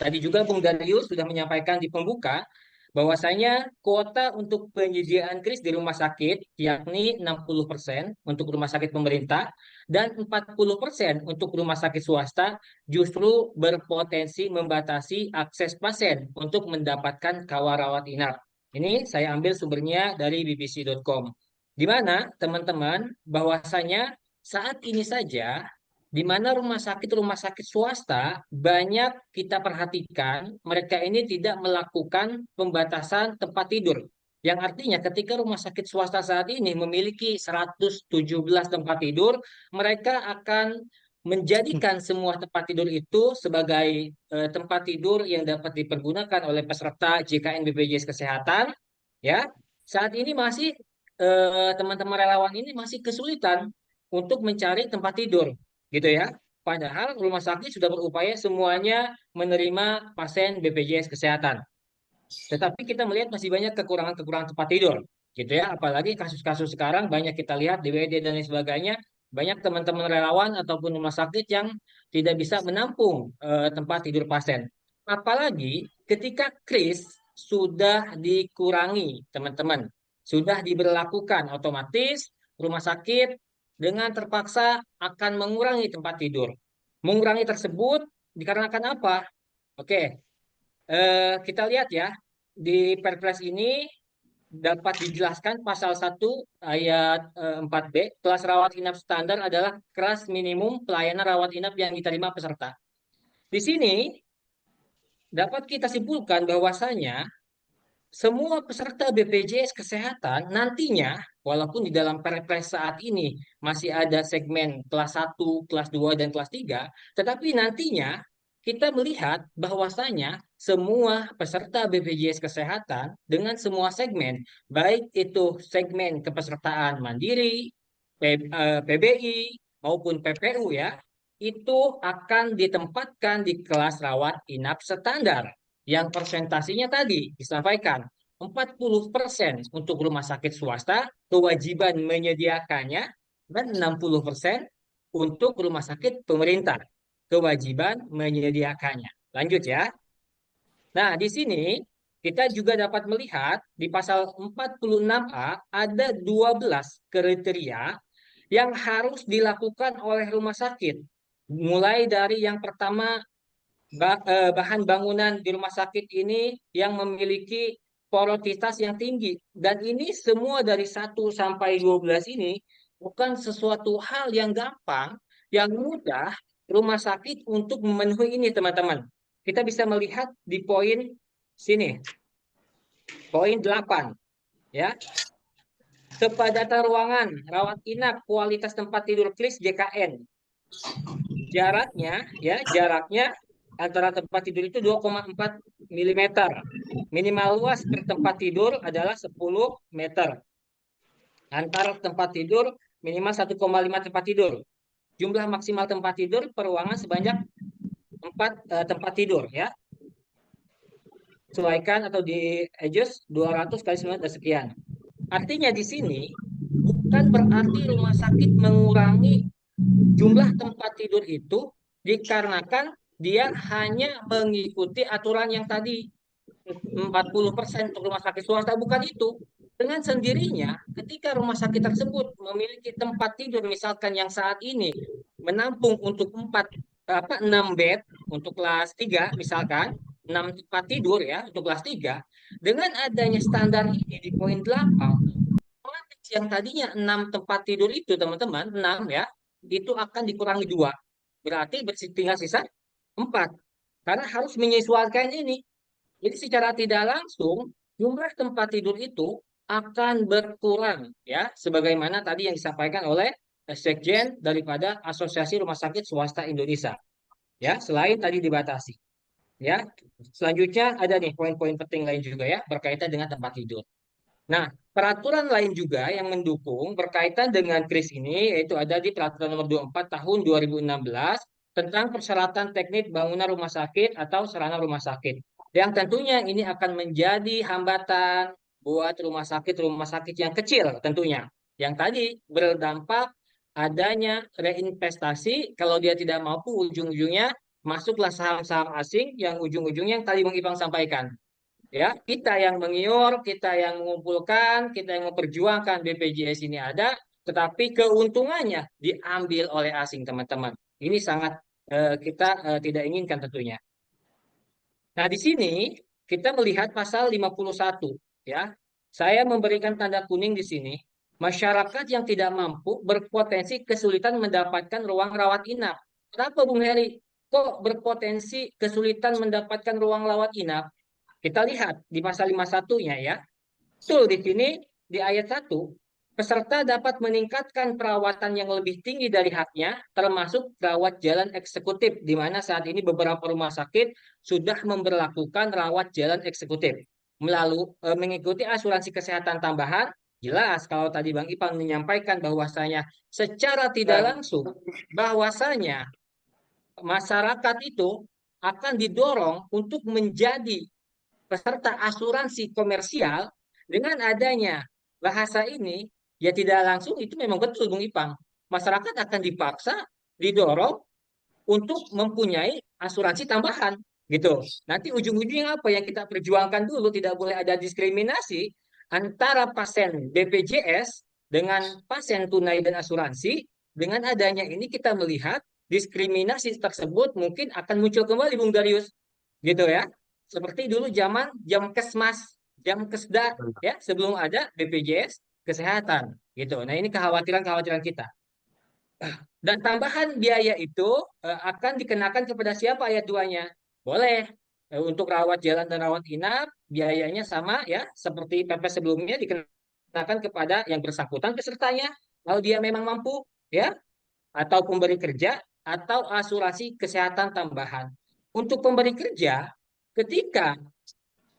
Tadi juga Bung Darius sudah menyampaikan di pembuka bahwasanya kuota untuk penyediaan KRIS di rumah sakit yakni 60% untuk rumah sakit pemerintah dan 40% untuk rumah sakit swasta justru berpotensi membatasi akses pasien untuk mendapatkan kawah rawat inap. Ini saya ambil sumbernya dari bbc.com. Di mana teman-teman bahwasanya saat ini saja di mana rumah sakit swasta banyak kita perhatikan mereka ini tidak melakukan pembatasan tempat tidur. Yang artinya ketika rumah sakit swasta saat ini memiliki 117 tempat tidur, mereka akan menjadikan semua tempat tidur itu sebagai tempat tidur yang dapat dipergunakan oleh peserta JKN BPJS Kesehatan. Ya, saat ini masih teman-teman relawan ini masih kesulitan untuk mencari tempat tidur gitu ya. Padahal rumah sakit sudah berupaya semuanya menerima pasien BPJS Kesehatan. Tetapi kita melihat masih banyak kekurangan-kekurangan tempat tidur, gitu ya. Apalagi kasus-kasus sekarang banyak kita lihat DWD dan lain sebagainya, banyak teman-teman relawan ataupun rumah sakit yang tidak bisa menampung tempat tidur pasien. Apalagi ketika KRIS sudah dikurangi, teman-teman, sudah diberlakukan, otomatis rumah sakit dengan terpaksa akan mengurangi tempat tidur. Mengurangi tersebut dikarenakan apa? Oke, kita lihat ya, di Perpres ini dapat dijelaskan pasal 1 ayat 4B, kelas rawat inap standar adalah kelas minimum pelayanan rawat inap yang diterima peserta. Di sini dapat kita simpulkan bahwasanya semua peserta BPJS Kesehatan nantinya, walaupun di dalam Perpres saat ini masih ada segmen kelas 1, kelas 2, dan kelas 3, tetapi nantinya kita melihat bahwasanya semua peserta BPJS Kesehatan dengan semua segmen, baik itu segmen kepesertaan mandiri, PBI, maupun PPU ya, itu akan ditempatkan di kelas rawat inap standar yang persentasinya tadi disampaikan 40% untuk rumah sakit swasta kewajiban menyediakannya dan 60% untuk rumah sakit pemerintah kewajiban menyediakannya. Lanjut ya. Nah, di sini kita juga dapat melihat di pasal 46A ada 12 kriteria yang harus dilakukan oleh rumah sakit. Mulai dari yang pertama, bahan bangunan di rumah sakit ini yang memiliki porositas yang tinggi. Dan ini semua dari 1 sampai 12 ini bukan sesuatu hal yang gampang, yang mudah rumah sakit untuk memenuhi ini, teman-teman. Kita bisa melihat di poin sini. Poin 8. Ya. Kepadatan ruangan, rawat inap, kualitas tempat tidur klis JKN. Jaraknya antara tempat tidur itu 2,4 mm. Minimal luas per tempat tidur adalah 10 meter. Antara tempat tidur minimal 1,5 tempat tidur. Jumlah maksimal tempat tidur per ruangan sebanyak 4 tempat tidur ya. Sesuaikan atau di adjust 200 kali 9 dan sekian. Artinya di sini bukan berarti rumah sakit mengurangi jumlah tempat tidur itu dikarenakan dia hanya mengikuti aturan yang tadi 40% untuk rumah sakit swasta, bukan itu. Dengan sendirinya ketika rumah sakit tersebut memiliki tempat tidur misalkan yang saat ini menampung untuk 6 bed untuk kelas 3 misalkan 6 tempat tidur ya untuk kelas 3, dengan adanya standar ini di poin 8 yang tadinya 6 tempat tidur itu teman-teman 6 ya itu akan dikurangi 2, berarti tinggal sisa 4 karena harus menyesuaikan ini. Jadi secara tidak langsung jumlah tempat tidur itu akan berkurang ya sebagaimana tadi yang disampaikan oleh Sekjen daripada Asosiasi Rumah Sakit Swasta Indonesia. Ya, selain tadi dibatasi. Ya. Selanjutnya ada nih poin-poin penting lain juga ya berkaitan dengan tempat tidur. Nah, peraturan lain juga yang mendukung berkaitan dengan kris ini yaitu ada di Peraturan Nomor 24 Tahun 2016 tentang persyaratan teknik bangunan rumah sakit atau sarana rumah sakit. Yang tentunya ini akan menjadi hambatan buat rumah sakit yang kecil tentunya. Yang tadi berdampak adanya reinvestasi kalau dia tidak mampu ujung-ujungnya masuklah saham-saham asing yang ujung-ujungnya yang tadi Bang Ipang sampaikan. Ya, kita yang mengiur, kita yang mengumpulkan, kita yang memperjuangkan BPJS ini ada, tetapi keuntungannya diambil oleh asing, teman-teman. Ini sangat kita tidak inginkan tentunya. Nah, di sini kita melihat pasal 51 ya. Saya memberikan tanda kuning di sini. Masyarakat yang tidak mampu berpotensi kesulitan mendapatkan ruang rawat inap. Kenapa Bung Heri? Kok berpotensi kesulitan mendapatkan ruang rawat inap? Kita lihat di pasal 51-nya ya. Betul di sini di ayat 1, peserta dapat meningkatkan perawatan yang lebih tinggi dari haknya, termasuk rawat jalan eksekutif, di mana saat ini beberapa rumah sakit sudah memberlakukan rawat jalan eksekutif. Mengikuti asuransi kesehatan tambahan, jelas kalau tadi Bang Ipang menyampaikan bahwasanya secara tidak langsung, bahwasanya masyarakat itu akan didorong untuk menjadi peserta asuransi komersial. Dengan adanya bahasa ini, ya tidak langsung itu memang betul Bung Ipang. Masyarakat akan dipaksa, didorong untuk mempunyai asuransi tambahan. Gitu. Nanti ujung-ujungnya apa yang kita perjuangkan dulu, tidak boleh ada diskriminasi antara pasien BPJS dengan pasien tunai dan asuransi. Dengan adanya ini kita melihat diskriminasi tersebut mungkin akan muncul kembali Bung Darius. Gitu ya. Seperti dulu zaman jam kesmas, jam kesda ya sebelum ada BPJS kesehatan gitu. Nah, ini kekhawatiran kita. Dan tambahan biaya itu akan dikenakan kepada siapa ayat 2-nya? Boleh Untuk rawat jalan dan rawat inap biayanya sama ya seperti PP sebelumnya, dikenakan kepada yang bersangkutan pesertanya kalau dia memang mampu ya, atau pemberi kerja atau asuransi kesehatan tambahan. Untuk pemberi kerja, ketika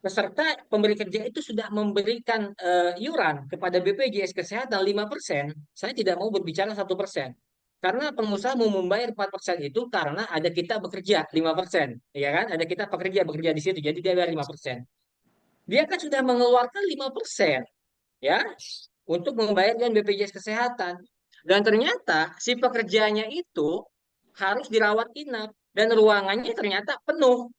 peserta pemberi kerja itu sudah memberikan iuran kepada BPJS Kesehatan 5%, saya tidak mau berbicara 1%. Karena pengusaha mau membayar 4% itu karena ada kita bekerja 5%, ya kan? Ada kita bekerja di situ, jadi dia bayar 5%. Dia kan sudah mengeluarkan 5%, ya, untuk membayarkan BPJS Kesehatan. Dan ternyata si pekerjanya itu harus dirawat inap dan ruangannya ternyata penuh,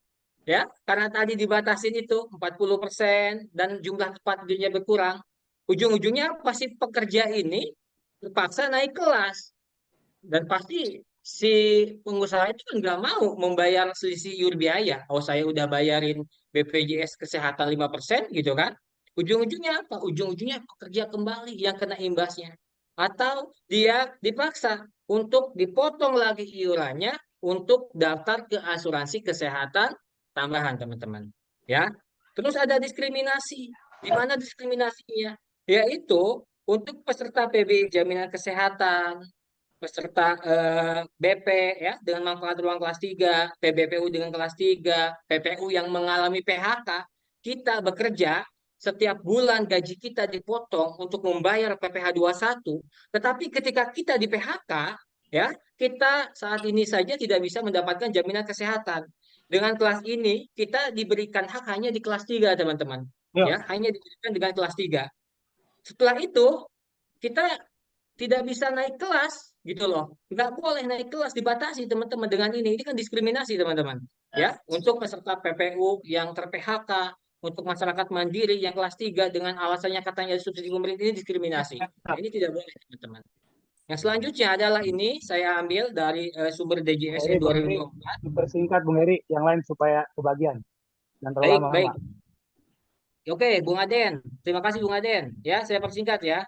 ya, karena tadi dibatasin itu 40% dan jumlah tempat tidurnya berkurang. Ujung-ujungnya pasti pekerja ini terpaksa naik kelas, dan pasti si pengusaha itu kan nggak mau membayar selisih iur biaya. Oh, saya udah bayarin BPJS Kesehatan 5% gitu kan. Ujung-ujungnya apa? Ujung-ujungnya pekerja kembali yang kena imbasnya. Atau dia dipaksa untuk dipotong lagi iurannya untuk daftar ke asuransi kesehatan tambahan, teman-teman. Ya. Terus ada diskriminasi. Di mana diskriminasinya? Yaitu untuk peserta PBI jaminan kesehatan, peserta BP ya dengan manfaat ruang kelas 3, PBPU dengan kelas 3, PPU yang mengalami PHK, kita bekerja setiap bulan gaji kita dipotong untuk membayar PPh 21, tetapi ketika kita di PHK ya, kita saat ini saja tidak bisa mendapatkan jaminan kesehatan. Dengan kelas ini kita diberikan hak hanya di kelas 3, teman-teman. Ya, hanya diberikan dengan kelas 3. Setelah itu kita tidak bisa naik kelas gitu loh, nggak boleh naik kelas, dibatasi teman-teman dengan ini kan diskriminasi teman-teman ya, untuk peserta PPU yang ter-PHK, untuk masyarakat mandiri yang kelas 3 dengan alasannya katanya subsidi pemerintah, ini diskriminasi. Nah, ini tidak boleh teman-teman. Yang selanjutnya adalah ini saya ambil dari sumber DJSN 2024. Dipersingkat Bung Heri, yang lain supaya kebagian dan terlalu Baik, lama-lama. baik. Oke, Bung Aden. Terima kasih Bung Aden. Ya, saya persingkat ya.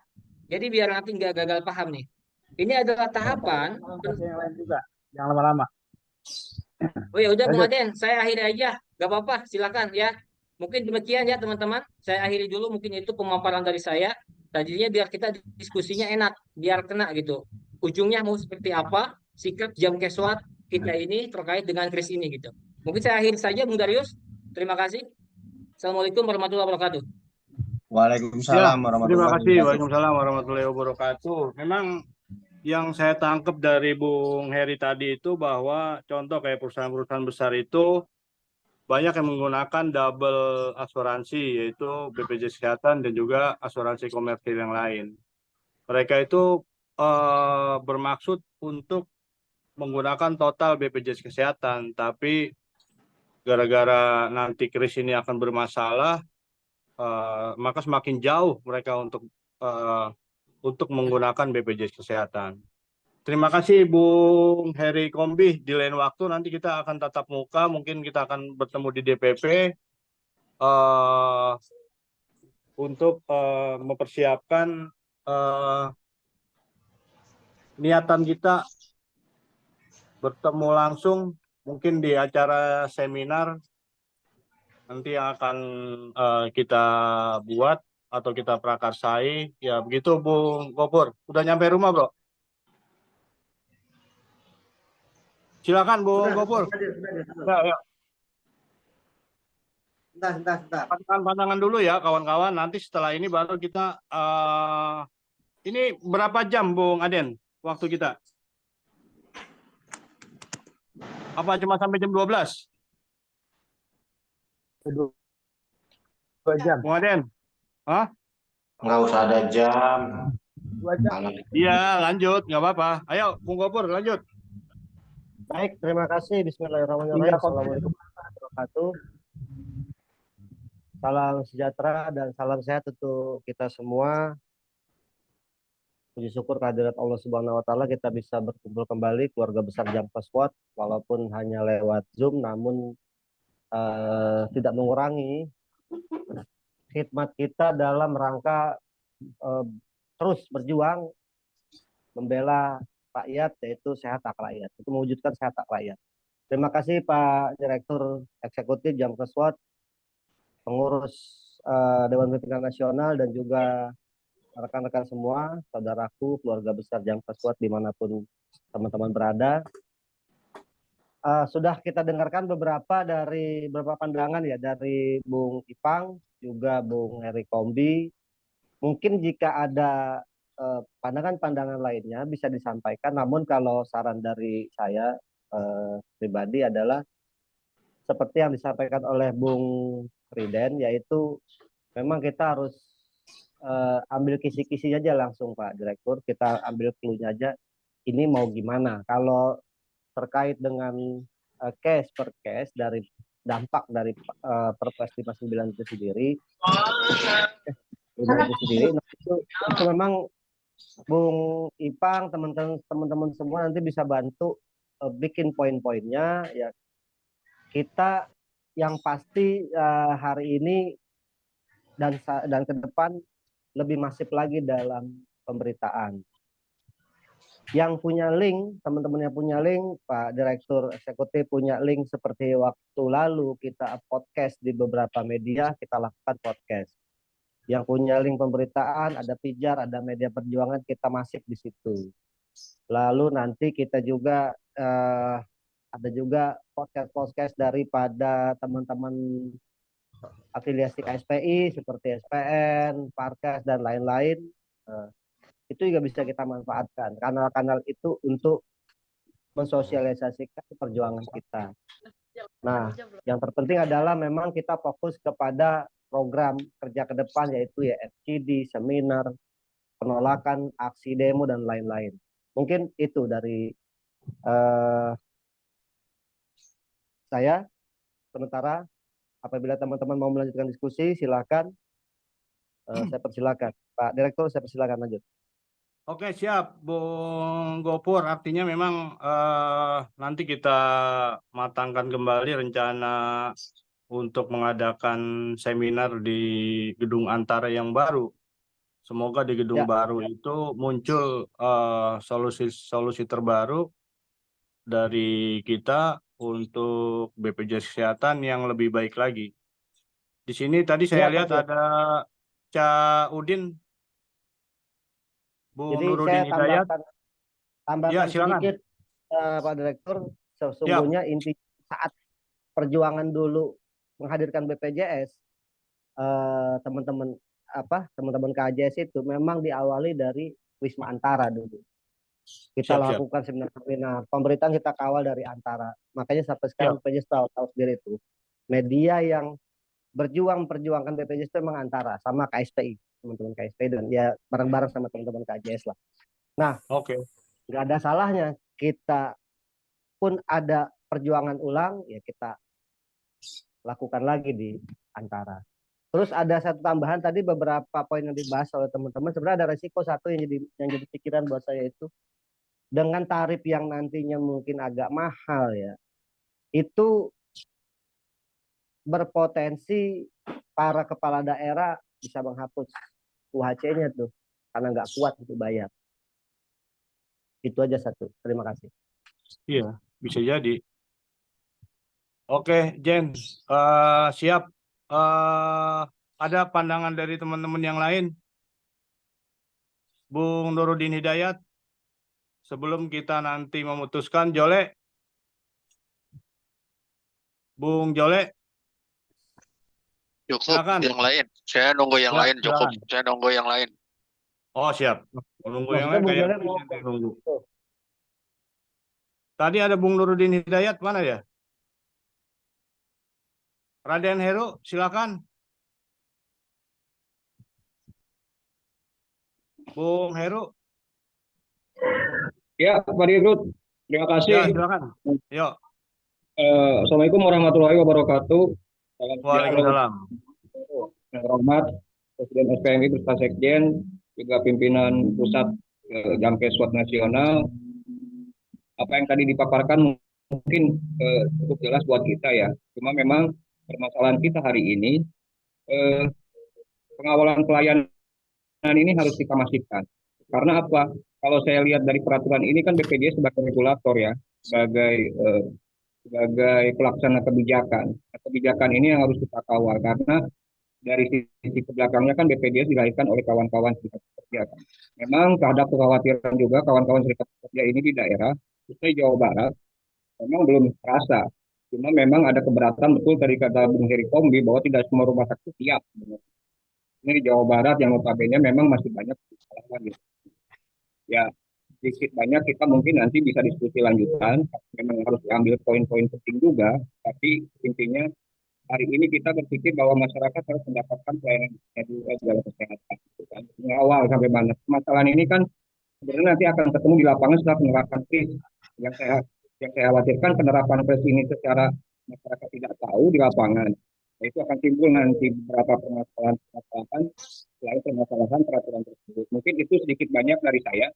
Jadi biar nanti nggak gagal paham nih. Ini adalah tahapan. Yang lain juga, jangan lama-lama. Oh ya udah Bung Lanjut. Aden, saya akhiri aja. Gak apa-apa, silakan ya. Mungkin demikian ya teman-teman. Saya akhiri dulu, mungkin itu pemaparan dari saya. Tadinya biar kita diskusinya enak, biar kena gitu. Ujungnya mau seperti apa, sikap jam keswat kita ini terkait dengan kris ini gitu. Mungkin saya akhiri saja Bung Darius. Terima kasih. Assalamualaikum warahmatullahi wabarakatuh. Ya, Waalaikumsalam terima warahmatullahi kasih. wabarakatuh. Waalaikumsalam warahmatullahi wabarakatuh. Memang yang saya tangkap dari Bung Heri tadi itu bahwa contoh kayak perusahaan-perusahaan besar itu banyak yang menggunakan double asuransi, yaitu BPJS Kesehatan dan juga asuransi komersil yang lain. Mereka itu bermaksud untuk menggunakan total BPJS Kesehatan, tapi gara-gara nanti kris ini akan bermasalah, maka semakin jauh mereka untuk menggunakan BPJS Kesehatan. Terima kasih Bung Heri Kombi. Di lain waktu nanti kita akan tatap muka, mungkin kita akan bertemu di DPP untuk mempersiapkan niatan kita bertemu langsung, mungkin di acara seminar nanti yang akan kita buat atau kita prakarsai. Ya begitu Bung Gopur. Udah nyampe rumah Bro? Silakan Bung Gopur. Ya. Bentar. Pandangan dulu ya kawan-kawan. Nanti setelah ini baru kita ini berapa jam Bung Aden waktu kita? Apa cuma sampai jam 12? 2 jam. Bung Aden? Hah? Nggak usah ada jam. 2 jam. Iya, lanjut, nggak apa-apa. Ayo, Bung Gopur, lanjut. Baik, terima kasih. Bismillahirrahmanirrahim. Assalamualaikum warahmatullahi wabarakatuh. Salam sejahtera dan salam sehat untuk kita semua. Puji syukur kehadirat Allah Subhanahu wa taala kita bisa berkumpul kembali keluarga besar Jamkas Squad walaupun hanya lewat Zoom, namun tidak mengurangi khidmat kita dalam rangka terus berjuang membela rakyat, yaitu sehat hak rakyat, itu mewujudkan sehat hak rakyat. Terima kasih Pak Direktur Eksekutif Jamkes SWOT, pengurus Dewan Pimpinan Nasional, dan juga rekan-rekan semua, saudaraku, keluarga besar Jamkes SWOT dimanapun teman-teman berada. Sudah kita dengarkan beberapa pandangan ya dari Bung Ipang, juga Bung Heri Kombi. Mungkin jika ada pandangan-pandangan lainnya bisa disampaikan, namun kalau saran dari saya pribadi adalah seperti yang disampaikan oleh Bung Riden, yaitu memang kita harus ambil kisi-kisi aja langsung Pak Direktur, kita ambil clue-nya aja, ini mau gimana. Kalau terkait dengan case per case dari dampak dari Perpres 59 itu sendiri, nah itu memang Bung Ipang, teman-teman semua nanti bisa bantu bikin poin-poinnya ya. Kita yang pasti hari ini dan ke depan lebih masif lagi dalam pemberitaan. Yang punya link, teman-teman yang punya link, Pak Direktur Eksekutif punya link seperti waktu lalu kita podcast di beberapa media, kita lakukan podcast. Yang punya link pemberitaan, ada Pijar, ada Media Perjuangan, kita masif di situ. Lalu nanti kita juga ada juga podcast daripada teman-teman afiliasi KSPI seperti SPN, Parkes, dan lain-lain. Itu juga bisa kita manfaatkan kanal-kanal itu untuk mensosialisasikan perjuangan kita. Nah, yang terpenting adalah memang kita fokus kepada program kerja ke depan, yaitu ya FGD, seminar, penolakan, aksi demo, dan lain-lain. Mungkin itu dari saya. Sementara apabila teman-teman mau melanjutkan diskusi, silakan. Saya persilakan. Pak Direktur, saya persilakan lanjut. Oke, siap, Bung Gopur. Artinya memang nanti kita matangkan kembali rencana untuk mengadakan seminar di gedung Antara yang baru. Semoga di gedung baru itu muncul solusi terbaru dari kita untuk BPJS Kesehatan yang lebih baik lagi. Di sini tadi saya lihat ada Ca Udin, Bu Jadi Nurudin saya Hidayat. tambahkan Ya, silakan. sedikit Pak Direktur. Sesungguhnya inti saat perjuangan dulu menghadirkan BPJS, teman-teman KJS itu memang diawali dari Wisma Antara dulu. Kita lakukan seminar-seminar, pemberitaan kita kawal dari Antara. Makanya sampai sekarang BPJS tahu sendiri itu media yang perjuangkan BPJS itu memang Antara sama KSPI, teman-teman KSPI, dan ya bareng-bareng sama teman-teman KJS lah. Nah, nggak ada salahnya kita pun ada perjuangan ulang, ya kita lakukan lagi di Antara. Terus ada satu tambahan tadi, beberapa poin yang dibahas oleh teman-teman. Sebenarnya ada resiko satu yang jadi pikiran buat saya, itu dengan tarif yang nantinya mungkin agak mahal ya, itu berpotensi para kepala daerah bisa menghapus UHC-nya tuh karena nggak kuat untuk bayar. Itu aja satu. Terima kasih. Iya, bisa jadi. Oke, Jen, siap. Ada pandangan dari teman-teman yang lain? Bung Nurudin Hidayat, sebelum kita nanti memutuskan, Jole. Bung Jole. Cukup, silakan. Yang lain. Saya nunggu yang lain, cukup. Saya nunggu yang lain. Oh, siap. Menunggu yang lain kayak nunggu. Tadi ada Bung Nurudin Hidayat, mana ya? Raden Heru, silakan. Bung Heru. Ya, Pak Dirut. Terima kasih. Ya, silakan. Yuk. Assalamualaikum warahmatullahi wabarakatuh. Waalaikumsalam. Yang hormat Presiden SPMI beserta Sekjen, juga pimpinan pusat Jamkes SWOT Nasional. Apa yang tadi dipaparkan mungkin cukup jelas buat kita ya. Cuma memang permasalahan kita hari ini, pengawalan pelayanan ini harus kita masifkan. Karena apa? Kalau saya lihat dari peraturan ini kan BPJS sebagai regulator ya, sebagai sebagai pelaksana kebijakan. Nah, kebijakan ini yang harus kita kawal karena dari sisi ke belakangnya kan BPJS dilahirkan oleh kawan-kawan serikat pekerja kan. Memang ada kekhawatiran juga kawan-kawan serikat pekerja ini di daerah, khususnya Jawa Barat, memang belum terasa. Cuma memang ada keberatan betul dari kata Bung Heri Kombi bahwa tidak semua rumah sakit siap. Ini di Jawa Barat yang notabene memang masih banyak kesalahan. Ya, sedikit banyak kita mungkin nanti bisa diskusi lanjutan. Memang harus diambil poin-poin penting juga, tapi intinya hari ini kita berpikir bahwa masyarakat harus mendapatkan pelayanan dalam kesehatan. Mengawal sampai mana. Masalah ini kan sebenarnya nanti akan ketemu di lapangan setelah penerapan PRIS. Yang saya khawatirkan penerapan PRIS ini secara masyarakat tidak tahu di lapangan. Nah, itu akan timbul nanti beberapa permasalahan selain permasalahan peraturan tersebut. Mungkin itu sedikit banyak dari saya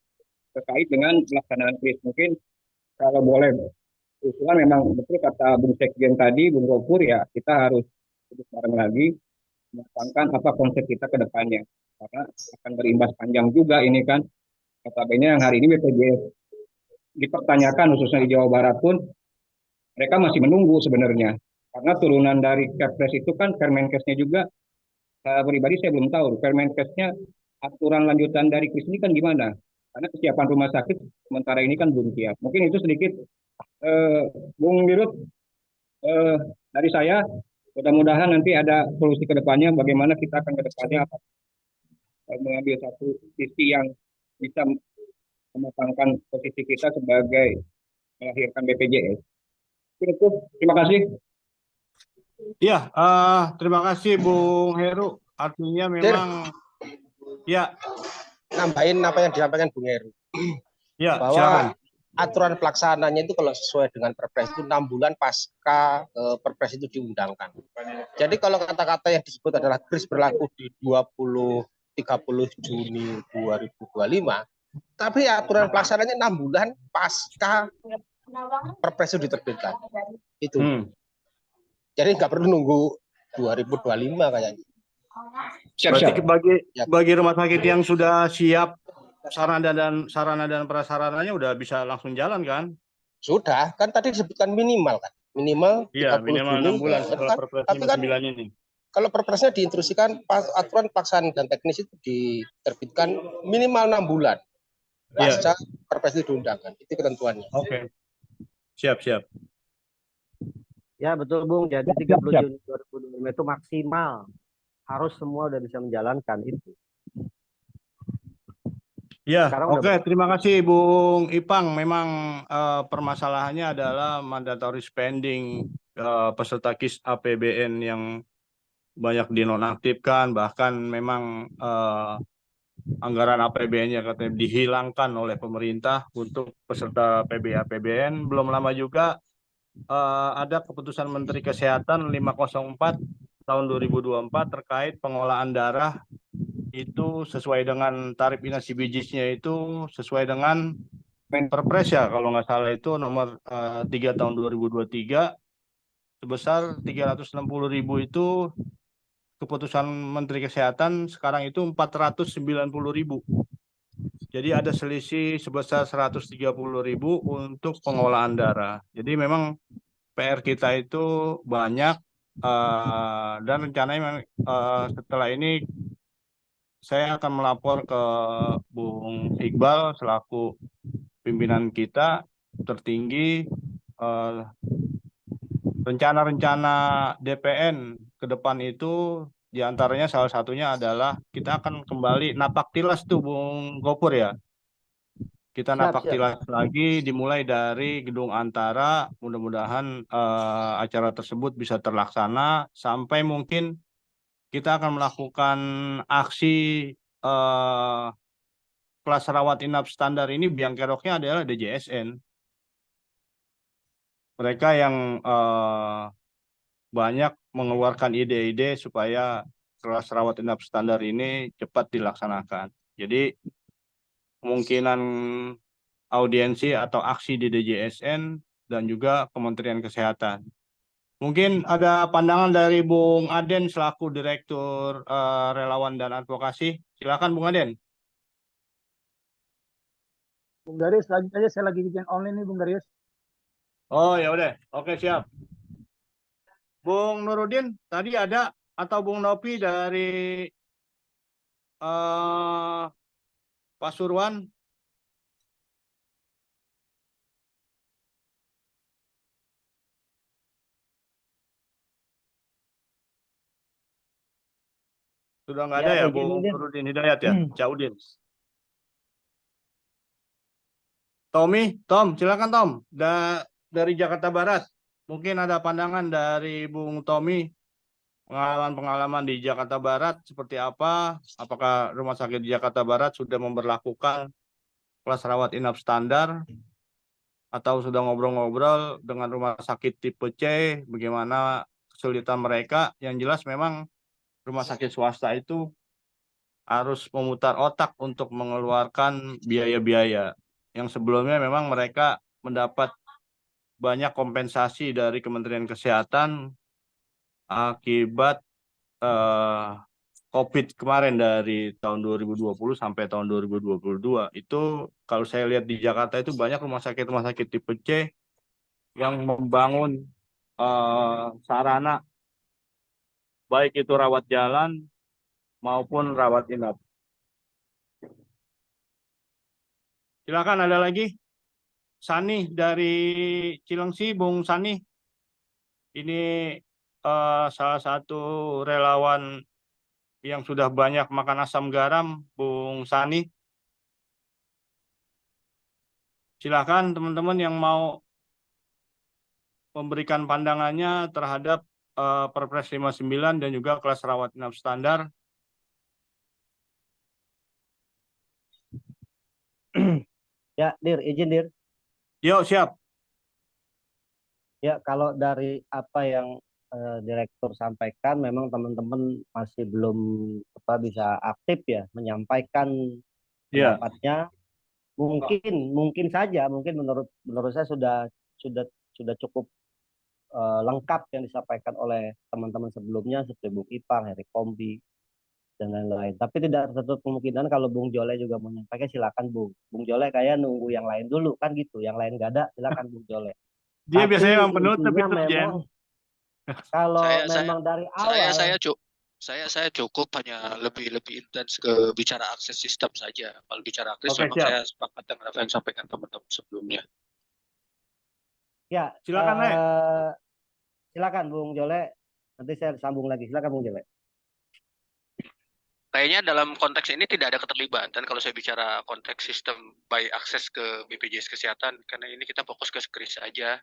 terkait dengan pelaksanaan PRIS. Mungkin kalau boleh usulan memang betul kata Bung Sekjen tadi, Bung Gopur, ya kita harus duduk bareng lagi mematangkan apa konsep kita ke depannya. Karena akan berimbas panjang juga ini kan. Notabene yang hari ini BPJS dipertanyakan khususnya di Jawa Barat pun mereka masih menunggu sebenarnya. Karena turunan dari Kepres itu kan Permenkesnya juga, pribadi saya belum tahu. Permenkesnya aturan lanjutan dari KRIS ini kan gimana? Karena kesiapan rumah sakit sementara ini kan belum siap. Mungkin itu sedikit Bung Dirut dari saya. Mudah-mudahan nanti ada solusi ke depannya bagaimana kita akan ke depannya mengambil satu sisi yang bisa mematangkan posisi kita sebagai melahirkan BPJS. Itu, terima kasih. Ya, terima kasih Bung Heru. Artinya memang ya Nambahin apa yang disampaikan Bung Heru. ya Bahwa silakan. aturan pelaksananya itu kalau sesuai dengan Perpres itu 6 bulan pasca Perpres itu diundangkan. Jadi kalau kata-kata yang disebut adalah KRIS berlaku di 30 Juni 2025, tapi aturan pelaksananya 6 bulan pasca Perpres itu diterbitkan. Itu. Jadi nggak perlu nunggu 2025 kayaknya. Berarti bagi rumah sakit yang sudah siap sarana dan prasarananya udah bisa langsung jalan kan? Sudah, kan tadi disebutkan minimal kan. Minimal 30 minimal Juni. 6 bulan setelah Kan, Perpres tapi kan 59 ini. kalau Perpresnya diinstruksikan aturan pelaksanaan dan teknis itu diterbitkan minimal 6 bulan. Pasca Perpres itu diundangkan. Itu ketentuannya. Oke. Siap. Ya betul Bung, jadi 30 Juni 2025 itu maksimal. Harus semua udah bisa menjalankan itu. Ya, oke. Terima kasih Bung Ipang. Memang permasalahannya adalah mandatory spending peserta KIS APBN yang banyak dinonaktifkan. Bahkan memang anggaran APBN-nya katanya dihilangkan oleh pemerintah untuk peserta PB-APBN. Belum lama juga ada keputusan Menteri Kesehatan 504 tahun 2024 terkait pengolahan darah itu sesuai dengan tarif inasi bijisnya itu sesuai dengan Perpres ya kalau nggak salah itu nomor 3 tahun 2023 sebesar 360.000 itu keputusan Menteri Kesehatan sekarang itu 490.000. Jadi ada selisih sebesar 130.000 untuk pengolahan darah. Jadi memang PR kita itu banyak dan rencananya setelah ini saya akan melapor ke Bung Iqbal selaku pimpinan kita tertinggi rencana-rencana DPN ke depan itu diantaranya salah satunya adalah kita akan kembali napak tilas tuh Bung Gopur ya. Kita napak tilas lagi dimulai dari Gedung Antara, mudah-mudahan acara tersebut bisa terlaksana sampai mungkin kita akan melakukan aksi kelas rawat inap standar ini biang keroknya adalah DJSN. Mereka yang banyak mengeluarkan ide-ide supaya kelas rawat inap standar ini cepat dilaksanakan. Jadi kemungkinan audiensi atau aksi di DJSN dan juga Kementerian Kesehatan. Mungkin ada pandangan dari Bung Aden selaku Direktur Relawan dan Advokasi. Silakan Bung Aden. Bung Darius, lanjut aja, saya lagi bikin online nih Bung Darius. Oh ya udah, oke siap. Bung Nurudin tadi ada atau Bung Nopi dari Pasuruan? Sudah nggak ada Ya, ya izin Bung Udin. Nurudin Hidayat ya, Caudin. Tom, silakan Tom. Dari Jakarta Barat. Mungkin ada pandangan dari Bung Tommy, pengalaman-pengalaman di Jakarta Barat seperti apa? Apakah rumah sakit di Jakarta Barat sudah memberlakukan kelas rawat inap standar? Atau sudah ngobrol-ngobrol dengan rumah sakit tipe C, bagaimana kesulitan mereka? Yang jelas memang rumah sakit swasta itu harus memutar otak untuk mengeluarkan biaya-biaya. Yang sebelumnya memang mereka mendapat banyak kompensasi dari Kementerian Kesehatan akibat COVID kemarin dari tahun 2020 sampai tahun 2022. Itu kalau saya lihat di Jakarta itu banyak rumah sakit tipe C yang membangun sarana baik itu rawat jalan maupun rawat inap. Silakan ada lagi. Sani dari Cilengsi, Bung Sani. Ini salah satu relawan yang sudah banyak makan asam garam, Bung Sani. Silakan teman-teman yang mau memberikan pandangannya terhadap Perpres 59 dan juga kelas rawat inap standar. Ya, Dir, izin Dir. Yuk, siap. Ya, kalau dari apa yang Direktur sampaikan, memang teman-teman masih belum bisa aktif ya menyampaikan Ya. pendapatnya. Mungkin saja, mungkin menurut saya sudah cukup lengkap yang disampaikan oleh teman-teman sebelumnya seperti Bung Ipang, Heri Kombi, dan lain-lain. Tapi tidak tertutup kemungkinan kalau Bung Jole juga menyampaikan, silakan Bung. Bung Jole kayak nunggu yang lain dulu kan gitu. Yang lain nggak ada, silakan Bung Jole. Dia Tapi biasanya yang penutup intinya itu, Jen. memang kalau memang dari awal saya cukup hanya lebih intens ke bicara akses sistem saja. Kalau bicara akses Oke, memang siap. saya sepakat dengan apa yang disampaikan teman-teman sebelumnya. ya Silakan, Le. Silakan Bung Jole. Nanti saya sambung lagi. Silakan Bung Jole. Kayaknya dalam konteks ini tidak ada keterlibatan kalau saya bicara konteks sistem by akses ke BPJS Kesehatan, karena ini kita fokus ke kris saja.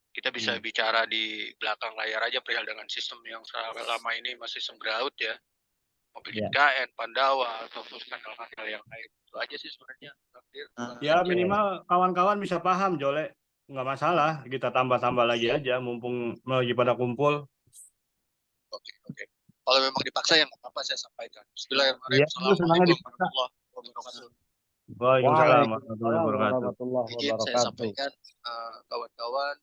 Kita bisa bicara di belakang layar aja perihal dengan sistem yang selama ini masih sembraut ya. Mobil KN, Pandawa, atau hal-hal yang lain. Itu aja sih sebenarnya. Ya minimal kawan-kawan bisa paham, Jole. Nggak masalah, kita tambah-tambah lagi aja, mumpung lagi pada kumpul. Oke. Kalau memang dipaksa ya nggak apa-apa saya sampaikan. Iya, Assalamualaikum warahmatullahi wabarakatuh. Waalaikumsalam warahmatullahi wabarakatuh. Izin saya sampaikan kawan-kawan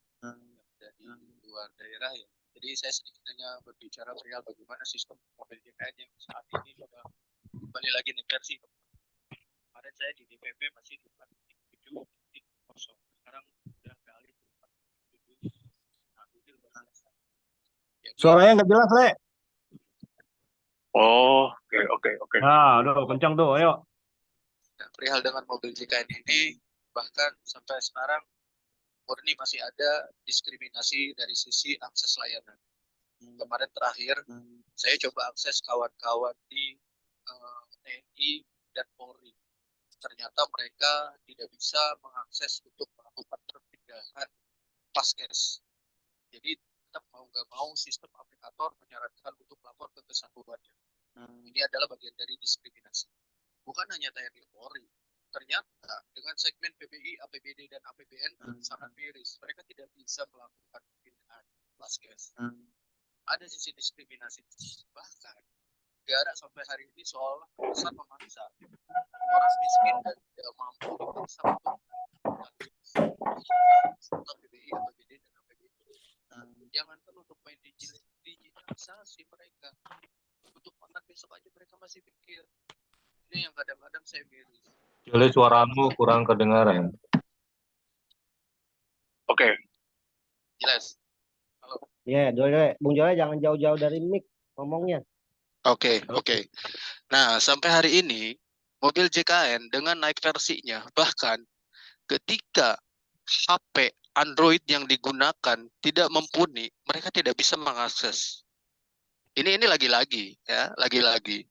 dari luar daerah ya. Jadi saya sedikit hanya berbicara perihal bagaimana sistem PPJKN yang saat ini sudah kembali lagi diversi. Kemarin saya di DPP masih di 4.7.0. Sekarang sudah beralih ke 4.7. Suaranya nggak jelas, Le. Oh, oke. Nah, udah kencang tuh, ayo. Nah, perihal dengan mobil JKN ini, bahkan sampai sekarang murni masih ada diskriminasi dari sisi akses layanan. Kemarin terakhir, saya coba akses kawan-kawan di TNI dan Polri. Ternyata mereka tidak bisa mengakses untuk melakukan perpindahan paskes. Jadi tetap mau nggak mau sistem aplikator menyarankan untuk lapor ke kesatuannya. Ini adalah bagian dari diskriminasi. Bukan hanya TNI Polri. Ternyata dengan segmen PBI, APBD, dan APBN sangat miris. Mereka tidak bisa melakukan perpindahan paskes. Ada sisi diskriminasi. Bahkan negara sampai hari ini seolah besar memaksa orang miskin dan tidak mampu dipaksa untuk PBI, APBD, dan APBN. Jangankan untuk main digitalisasi mereka. Untuk makan besok aja mereka masih pikir. Ini yang kadang-kadang saya miris. Jadi suaramu kurang kedengaran. Oke. Jelas. Halo. Iya, Bung Jole jangan jauh-jauh dari mic ngomongnya. Oke. Nah, sampai hari ini mobil JKN dengan naik versinya, bahkan ketika HP Android yang digunakan tidak mumpuni, mereka tidak bisa mengakses. Ini lagi-lagi ya, lagi-lagi.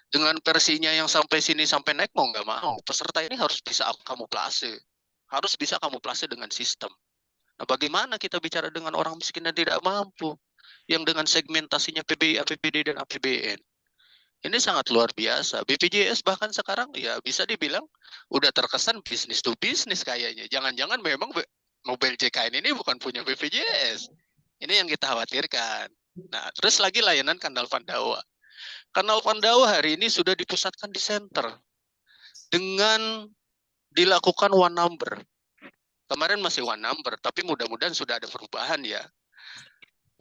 Dengan versinya yang sampai sini sampai naik mau nggak mau, peserta ini harus bisa kamuflase. Harus bisa kamuflase dengan sistem. Nah, bagaimana kita bicara dengan orang miskin dan tidak mampu? Yang dengan segmentasinya PBI, APBD, dan APBN. Ini sangat luar biasa. BPJS bahkan sekarang ya bisa dibilang udah terkesan bisnis to bisnis kayaknya. Jangan-jangan memang mobil JKN ini bukan punya BPJS. Ini yang kita khawatirkan. Nah, terus lagi layanan Kanal Pandawa. Kanal Pandawa hari ini sudah dipusatkan di center dengan dilakukan one number. Kemarin masih one number, tapi mudah-mudahan sudah ada perubahan ya.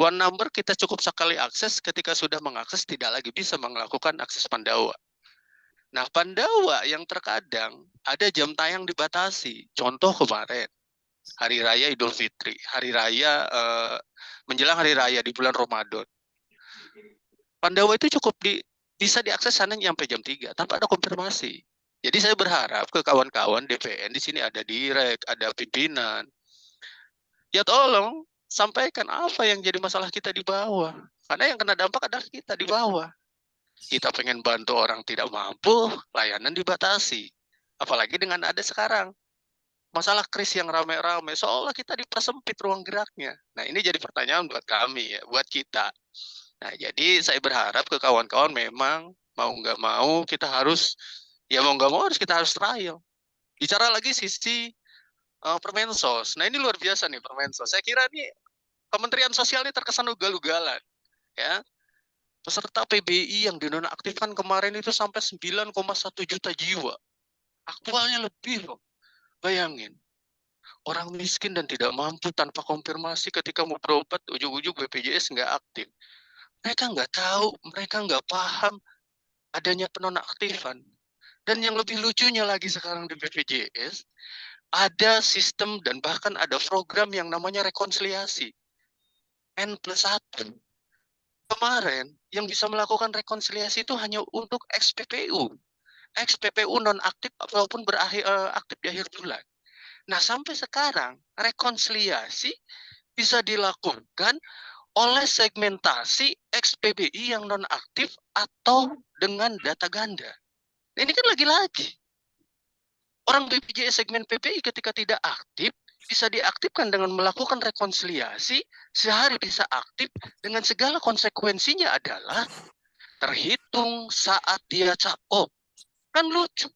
One number kita cukup sekali akses, ketika sudah mengakses tidak lagi bisa melakukan akses Pandawa. Nah, Pandawa yang terkadang ada jam tayang dibatasi. Contoh kemarin, Hari Raya Idul Fitri, Hari Raya menjelang Hari Raya di bulan Ramadan. Pandawa itu cukup bisa diakses sana sampai jam 3 tanpa ada konfirmasi. Jadi saya berharap ke kawan-kawan DPN di sini ada direk, ada pimpinan. Ya tolong sampaikan apa yang jadi masalah kita di bawah. Karena yang kena dampak adalah kita di bawah. Kita pengen bantu orang tidak mampu, layanan dibatasi. Apalagi dengan ada sekarang. Masalah kris yang rame-rame, seolah kita dipersempit ruang geraknya. Nah, ini jadi pertanyaan buat kami, ya, buat kita. Nah, jadi saya berharap ke kawan-kawan memang mau nggak mau kita harus, ya mau nggak mau kita harus trial. Bicara lagi sisi Permensos. Nah, ini luar biasa nih Permensos. Saya kira nih Kementerian Sosial ini terkesan ugal-ugalan. Ya, peserta PBI yang dinonaktifkan kemarin itu sampai 9,1 juta jiwa. Aktualnya lebih loh. Bayangin. Orang miskin dan tidak mampu tanpa konfirmasi ketika mau berobat, ujung-ujung BPJS nggak aktif. Mereka nggak tahu, mereka nggak paham adanya penonaktifan. Dan yang lebih lucunya lagi sekarang di BPJS, ada sistem dan bahkan ada program yang namanya rekonsiliasi. N+1. Kemarin yang bisa melakukan rekonsiliasi itu hanya untuk ex-PPU. Ex-PPU non-aktif walaupun aktif di akhir bulan. Nah, sampai sekarang rekonsiliasi bisa dilakukan oleh segmentasi ex-PBI yang non-aktif atau dengan data ganda. Nah, ini kan lagi-lagi. Orang BPJS segmen PPI ketika tidak aktif, bisa diaktifkan dengan melakukan rekonsiliasi, sehari bisa aktif, dengan segala konsekuensinya adalah terhitung saat dia cap-op. Kan lucu.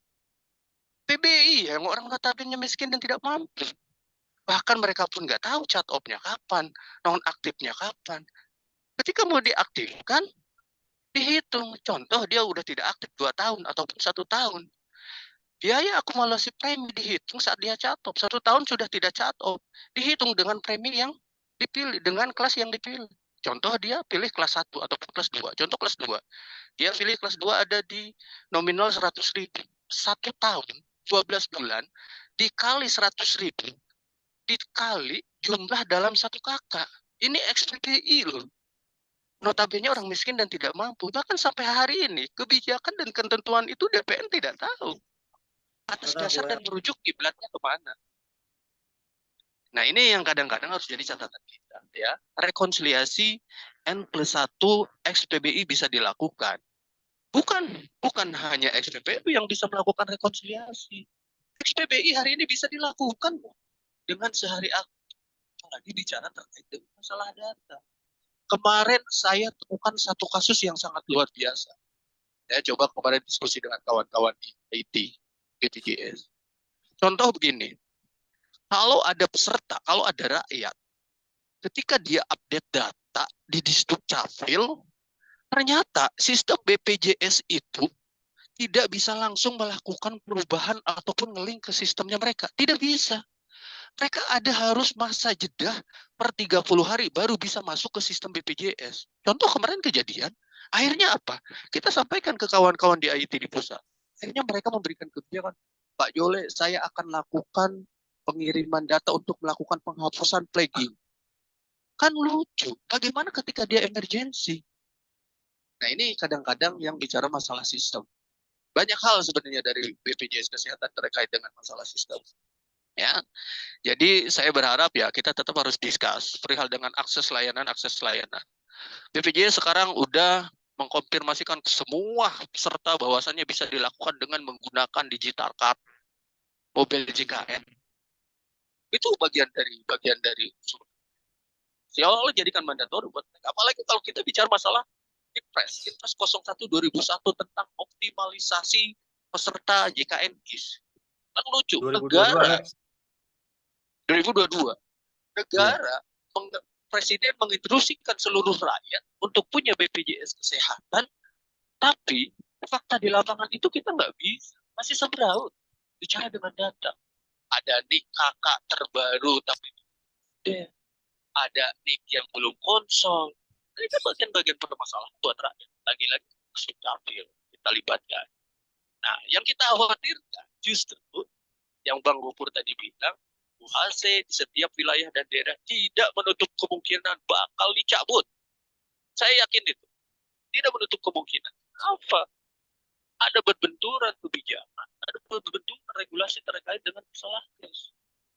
PBI yang orang notabene miskin dan tidak mampu. Bahkan mereka pun nggak tahu cat-opnya kapan, non-aktifnya kapan. Ketika mau diaktifkan, dihitung. Contoh dia udah tidak aktif 2 tahun ataupun 1 tahun. Biaya akumulasi premi dihitung saat dia cat-op. 1 tahun sudah tidak cat-op. Dihitung dengan premi yang dipilih, dengan kelas yang dipilih. Contoh dia pilih kelas 1 ataupun kelas 2. Contoh kelas 2. Dia pilih kelas 2 ada di nominal 100.000. 1 tahun, 12 bulan, dikali 100.000, dikali jumlah dalam 1 kakak. Ini XPPI loh. Notabene orang miskin dan tidak mampu. Bahkan sampai hari ini, kebijakan dan ketentuan itu DPN tidak tahu. Atas dasar dan merujuk kiblatnya kemana. Nah, ini yang kadang-kadang harus jadi catatan kita, ya. Rekonsiliasi N+1 ex-PBI bisa dilakukan. Bukan hanya ex-PBI yang bisa melakukan rekonsiliasi. Ex-PBI hari ini bisa dilakukan dengan sehari aktif. Apalagi bicara terkait dengan masalah data. Kemarin saya temukan satu kasus yang sangat luar biasa. Saya coba kemarin diskusi dengan kawan-kawan di IT. BPJS. Contoh begini, kalau ada peserta, kalau ada rakyat, ketika dia update data di Disdukcapil, ternyata sistem BPJS itu tidak bisa langsung melakukan perubahan ataupun nge-link ke sistemnya mereka. Tidak bisa. Mereka ada harus masa jeda per 30 hari baru bisa masuk ke sistem BPJS. Contoh kemarin kejadian, akhirnya apa? Kita sampaikan ke kawan-kawan di IT di pusat. Akhirnya mereka memberikan kebijakan, Pak Jole, saya akan lakukan pengiriman data untuk melakukan penghapusan flagging. Kan lucu. Bagaimana ketika dia emergensi? Nah, ini kadang-kadang yang bicara masalah sistem. Banyak hal sebenarnya dari BPJS Kesehatan terkait dengan masalah sistem. Ya, jadi saya berharap ya kita tetap harus discuss perihal dengan akses layanan. BPJS sekarang udah mengkonfirmasikan ke semua peserta bahwasannya bisa dilakukan dengan menggunakan digital card mobil JKN. Itu bagian dari unsur. Siapa jadikan mandatori buat mereka. Apalagi kalau kita bicara masalah Kepres 01 2001 tentang optimalisasi peserta JKN GIS. Kan lucu, 2022. Negara presiden menginstruksikan seluruh rakyat untuk punya BPJS Kesehatan, tapi fakta di lapangan itu kita nggak bisa, masih sembraut bicara dengan data. Ada nik kakak terbaru tapi ada nik yang belum konsol. Ini kan bagian-bagian permasalahan buat rakyat. Lagi-lagi kita libatkan. Nah, yang kita khawatirkan justru yang Bang Gopur tadi bilang, UHC di setiap wilayah dan daerah tidak menutup kemungkinan bakal dicabut. Saya yakin itu. Tidak menutup kemungkinan. Apa? Ada berbenturan kebijakan, ada berbenturan regulasi terkait dengan masalah kris.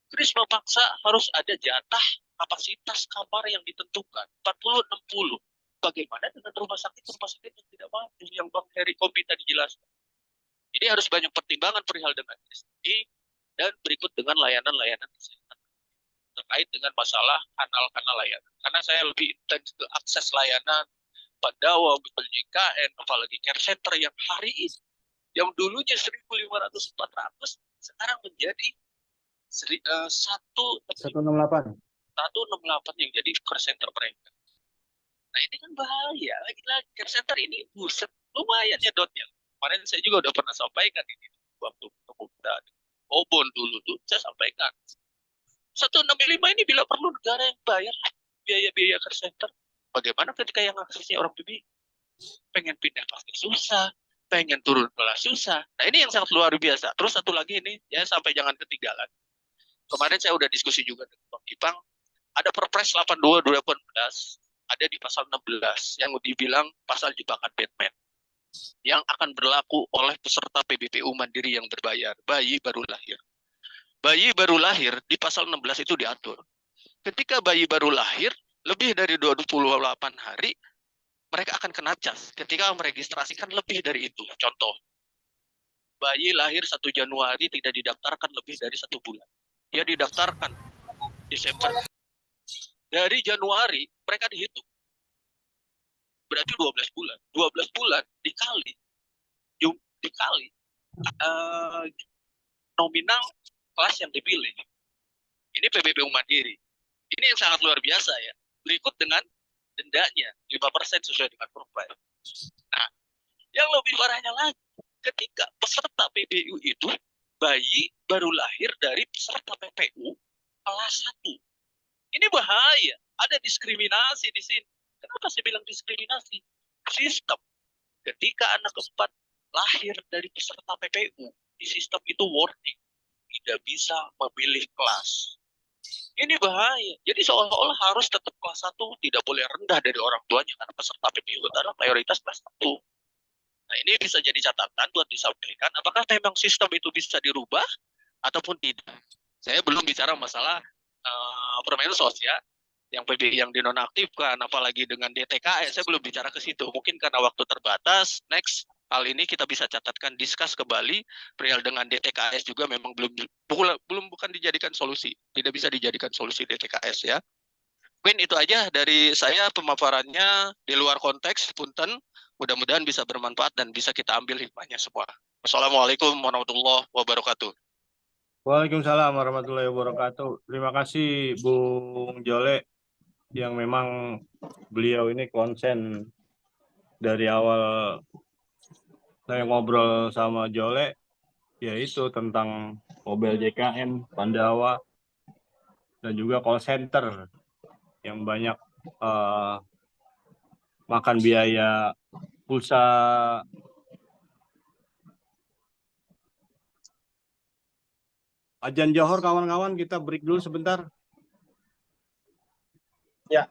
Kris memaksa harus ada jatah kapasitas kamar yang ditentukan, 40-60. Bagaimana dengan rumah sakit yang tidak mampu, yang Bang Heri Kompi tadi jelaskan. Ini harus banyak pertimbangan perihal dengan ini, dan berikut dengan layanan-layanan kesehatan terkait dengan masalah kanal-kanal layanan. Karena saya lebih intens ke akses layanan Pandawa, JKN, apalagi care center yang hari ini, yang dulunya 1.500-400, sekarang menjadi 168 yang jadi care center mereka. Nah ini kan bahaya. Lagi-lagi care center ini buset, lumayan ya dotnya. Kemarin saya juga udah pernah sampaikan ini waktu ketemu Obon dulu tuh saya sampaikan 165 ini bila perlu negara yang bayar biaya-biaya care center. Bagaimana ketika yang aksesnya orang PBI pengen pindah pasti susah, pengen turun kelas susah. Nah ini yang sangat luar biasa. Terus satu lagi ini ya sampai jangan ketinggalan. Kemarin saya udah diskusi juga dengan Bang Ipang. Ada Perpres 82 2018 ada di pasal 16 yang dibilang pasal jebakan Batman yang akan berlaku oleh peserta PBPU Mandiri yang berbayar, bayi baru lahir. Bayi baru lahir di pasal 16 itu diatur. Ketika bayi baru lahir, lebih dari 28 hari, mereka akan kena cas ketika meregistrasikan lebih dari itu. Contoh, bayi lahir 1 Januari tidak didaftarkan lebih dari 1 bulan. Dia didaftarkan Desember. Dari Januari, mereka dihitung. Berarti 12 bulan. 12 bulan dikali nominal kelas yang dipilih. Ini PBPU Mandiri. Ini yang sangat luar biasa ya. Berikut dengan dendanya 5% sesuai dengan Perpres. Nah, yang lebih parahnya lagi, ketika peserta PBU itu bayi baru lahir dari peserta PPU kelas 1. Ini bahaya. Ada diskriminasi di sini. Kenapa saya bilang diskriminasi? Sistem. Ketika anak keempat lahir dari peserta PPU, di sistem itu wording. Tidak bisa memilih kelas. Ini bahaya. Jadi seolah-olah harus tetap kelas 1, tidak boleh rendah dari orang tuanya karena peserta PPU adalah mayoritas kelas 1. Nah, ini bisa jadi catatan buat disampaikan. Apakah memang sistem itu bisa dirubah ataupun tidak? Saya belum bicara masalah Permensos ya, yang PBI yang dinonaktifkan, apalagi dengan DTKS, saya belum bicara ke situ. Mungkin karena waktu terbatas, next hal ini kita bisa catatkan, discuss kembali. Perihal dengan DTKS juga memang bukan dijadikan solusi, tidak bisa dijadikan solusi DTKS ya. Mungkin itu aja dari saya pemaparannya di luar konteks, punten. Mudah-mudahan bisa bermanfaat dan bisa kita ambil hikmahnya semua. Wassalamualaikum warahmatullahi wabarakatuh. Waalaikumsalam warahmatullahi wabarakatuh. Terima kasih Bung Jole yang memang beliau ini konsen dari awal saya ngobrol sama Jole yaitu tentang mobil JKN, Pandawa, dan juga call center yang banyak makan biaya pulsa Ajan Johor. Kawan-kawan, kita break dulu sebentar. Ya.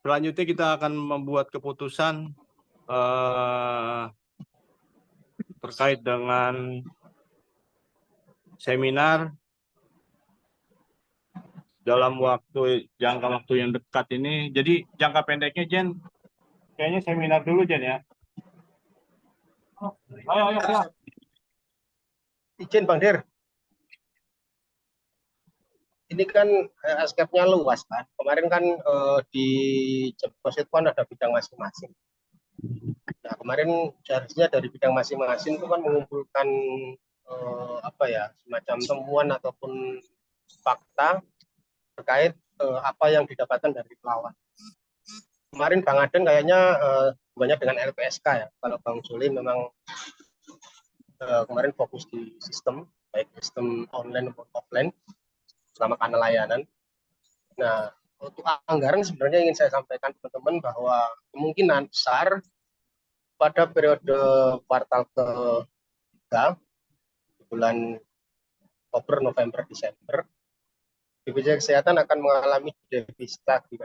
Selanjutnya kita akan membuat keputusan terkait dengan seminar dalam jangka waktu yang dekat ini. Jadi jangka pendeknya Jen, kayaknya seminar dulu Jen ya. Ayo. Izin Bang Der. Ini kan escape-nya luas kan. Kemarin kan di Jepos itu kan ada bidang masing-masing. Nah, kemarin seharusnya dari bidang masing-masing itu kan mengumpulkan semacam temuan ataupun fakta terkait apa yang didapatkan dari lawan. Kemarin Bang Aden kayaknya banyak dengan LPSK ya. Kalau Bang Juli memang kemarin fokus di sistem, baik sistem online maupun offline, selama kanal layanan. Nah, untuk anggaran sebenarnya ingin saya sampaikan teman-teman bahwa kemungkinan besar pada periode kuartal ketiga bulan Oktober, November, Desember, BPJS Kesehatan akan mengalami defisit lagi.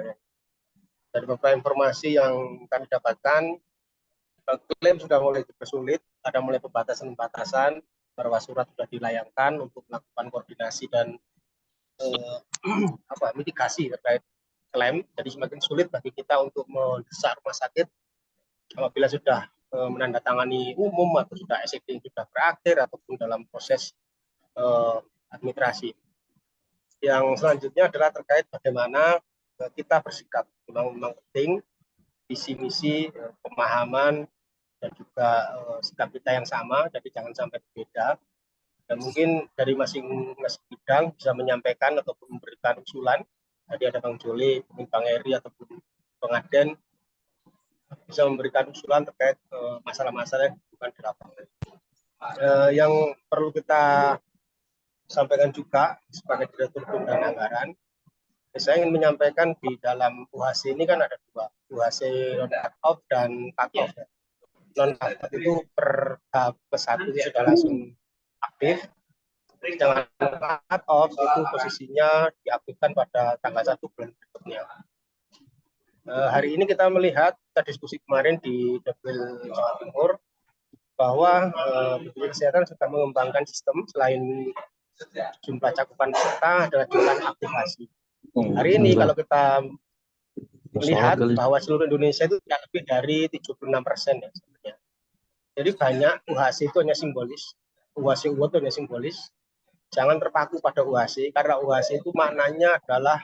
Dari beberapa informasi yang kami dapatkan, klaim sudah mulai dipersulit, ada mulai pembatasan-pembatasan, beberapa surat sudah dilayangkan untuk melakukan koordinasi dan mitigasi terkait klaim. Jadi semakin sulit bagi kita untuk mendesak rumah sakit apabila sudah menandatangani umum atau sudah SED sudah berakhir ataupun dalam proses administrasi. Yang selanjutnya adalah terkait bagaimana kita bersikap. Memang penting visi misi, pemahaman dan juga sikap kita yang sama, jadi jangan sampai berbeda. Dan mungkin dari masing-masing bidang bisa menyampaikan ataupun memberikan usulan. Tadi ada Bang Joli, mungkin Bang Eri ataupun Bang Aden bisa memberikan usulan terkait masalah-masalah yang bukan di lapangan. Yang perlu kita sampaikan juga sebagai Direktur Pendanaan Anggaran, saya ingin menyampaikan di dalam UHC ini kan ada dua, UHC non-cut-off dan cut-off. Non-cut-off itu per H+1 itu sudah langsung aktif. Jangan cut off itu posisinya diaktifkan pada tanggal 1 bulan berikutnya. Hari ini kita melihat, kita diskusi kemarin di Dapil Jawa Timur, bahwa BPJS Kesehatan sedang mengembangkan sistem selain jumlah cakupan peserta adalah jumlah aktivasi. Hari ini kalau kita melihat bahwa seluruh Indonesia itu tidak lebih dari 76% ya sebenarnya. Jadi banyak UHC itu hanya simbolis, UHC itu hanya simbolis. Jangan terpaku pada UHC, karena UHC itu maknanya adalah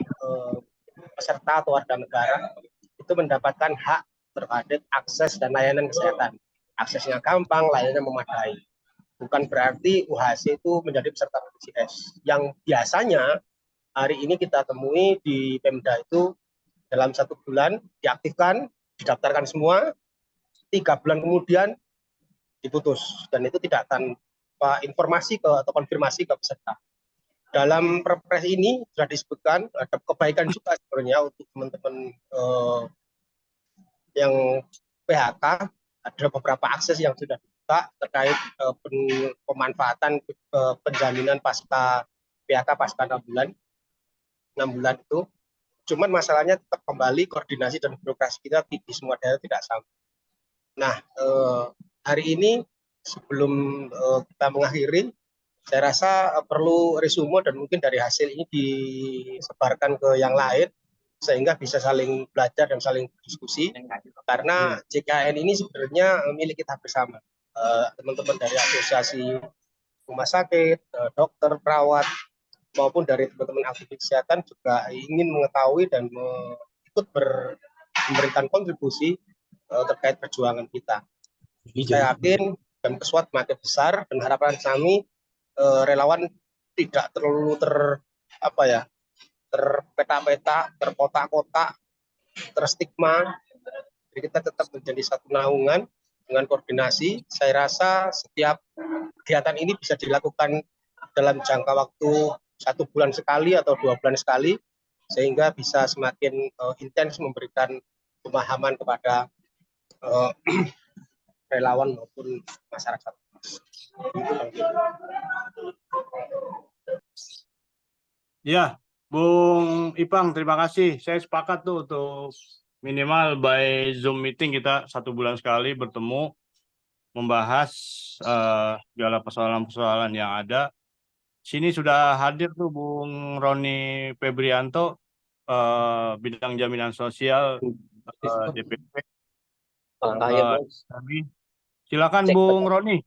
peserta atau warga negara itu mendapatkan hak terhadap akses dan layanan kesehatan. Aksesnya gampang, layanannya memadai. Bukan berarti UHC itu menjadi peserta BPJS. Yang biasanya hari ini kita temui di Pemda itu dalam 1 bulan diaktifkan, didaftarkan semua, 3 bulan kemudian diputus. Dan itu tidak tanpa informasi atau konfirmasi ke peserta. Dalam perpres ini sudah disebutkan ada kebaikan juga sebenarnya untuk teman-teman yang PHK, ada beberapa akses yang sudah dibuka terkait pemanfaatan penjaminan pasca PHK pasca 6 bulan. 6 bulan itu. Cuman masalahnya tetap kembali koordinasi dan birokrasi kita di semua daerah tidak sama. Nah, hari ini sebelum kita mengakhiri, saya rasa perlu resume dan mungkin dari hasil ini disebarkan ke yang lain sehingga bisa saling belajar dan saling diskusi, karena JKN ini sebenarnya milik kita bersama. Teman-teman dari asosiasi rumah sakit, dokter, perawat, maupun dari teman-teman aktivis kesehatan juga ingin mengetahui dan ikut memberikan kontribusi terkait perjuangan kita. Saya yakin dan Keswat makin besar dan harapan kami relawan tidak terlalu terpeta-peta, terkotak-kotak, terstigma. Jadi kita tetap menjadi satu naungan dengan koordinasi. Saya rasa setiap kegiatan ini bisa dilakukan dalam jangka waktu 1 bulan sekali atau 2 bulan sekali, sehingga bisa semakin intens memberikan pemahaman kepada relawan maupun masyarakat. Ya, Bung Ipang, terima kasih. Saya sepakat tuh untuk minimal by Zoom meeting kita 1 bulan sekali bertemu, membahas segala persoalan-persoalan yang ada. Sini sudah hadir tuh Bung Roni Febrianto, bidang jaminan sosial DPP. Kami. Silakan Bung Roni.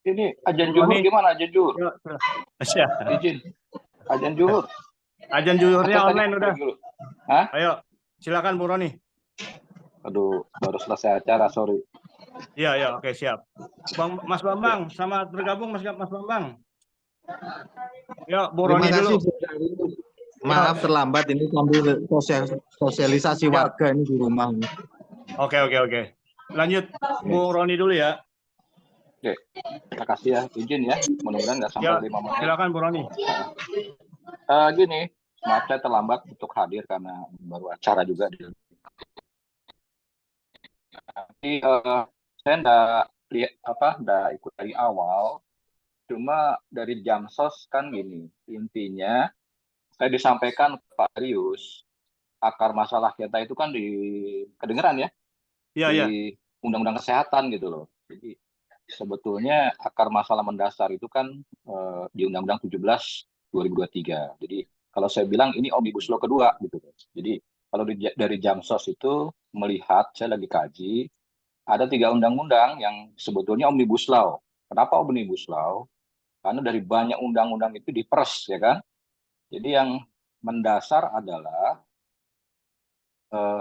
Ini ajan Bung juhur Roni. gimana ajan juhur? Siap. Izin. Ajan juhur. Ajan juhurnya Atau tadi online udah. dulu? Hah? Ayo, silakan Bung Roni. Aduh, baru selesai acara, sorry. Iya, oke, siap. Mas Bambang, selamat bergabung Mas Bambang. Yuk, Bung Roni dulu. Maaf terlambat ini sambil sosialisasi warga ini di rumah. Oke. Lanjut, Bung Roni dulu ya. Oke, terima kasih ya. Izin ya, mudah-mudahan nggak sampai 5 menit. Silakan Bung Roni. Gini, maaf saya terlambat untuk hadir karena baru acara juga. Tapi saya nggak ikut dari awal. Cuma dari Jamsos kan gini, intinya saya disampaikan Pak Rius, akar masalah kita itu kan kedengeran ya? Di Undang-Undang Kesehatan gitu loh. Jadi sebetulnya akar masalah mendasar itu kan di Undang-Undang 17 2023. Jadi kalau saya bilang ini Omnibus Law kedua gitu. Jadi kalau dari Jamsos itu melihat, saya lagi kaji, ada 3 undang-undang yang sebetulnya Omnibus Law. Kenapa Omnibus Law? Karena dari banyak undang-undang itu diperes, ya kan? Jadi yang mendasar adalah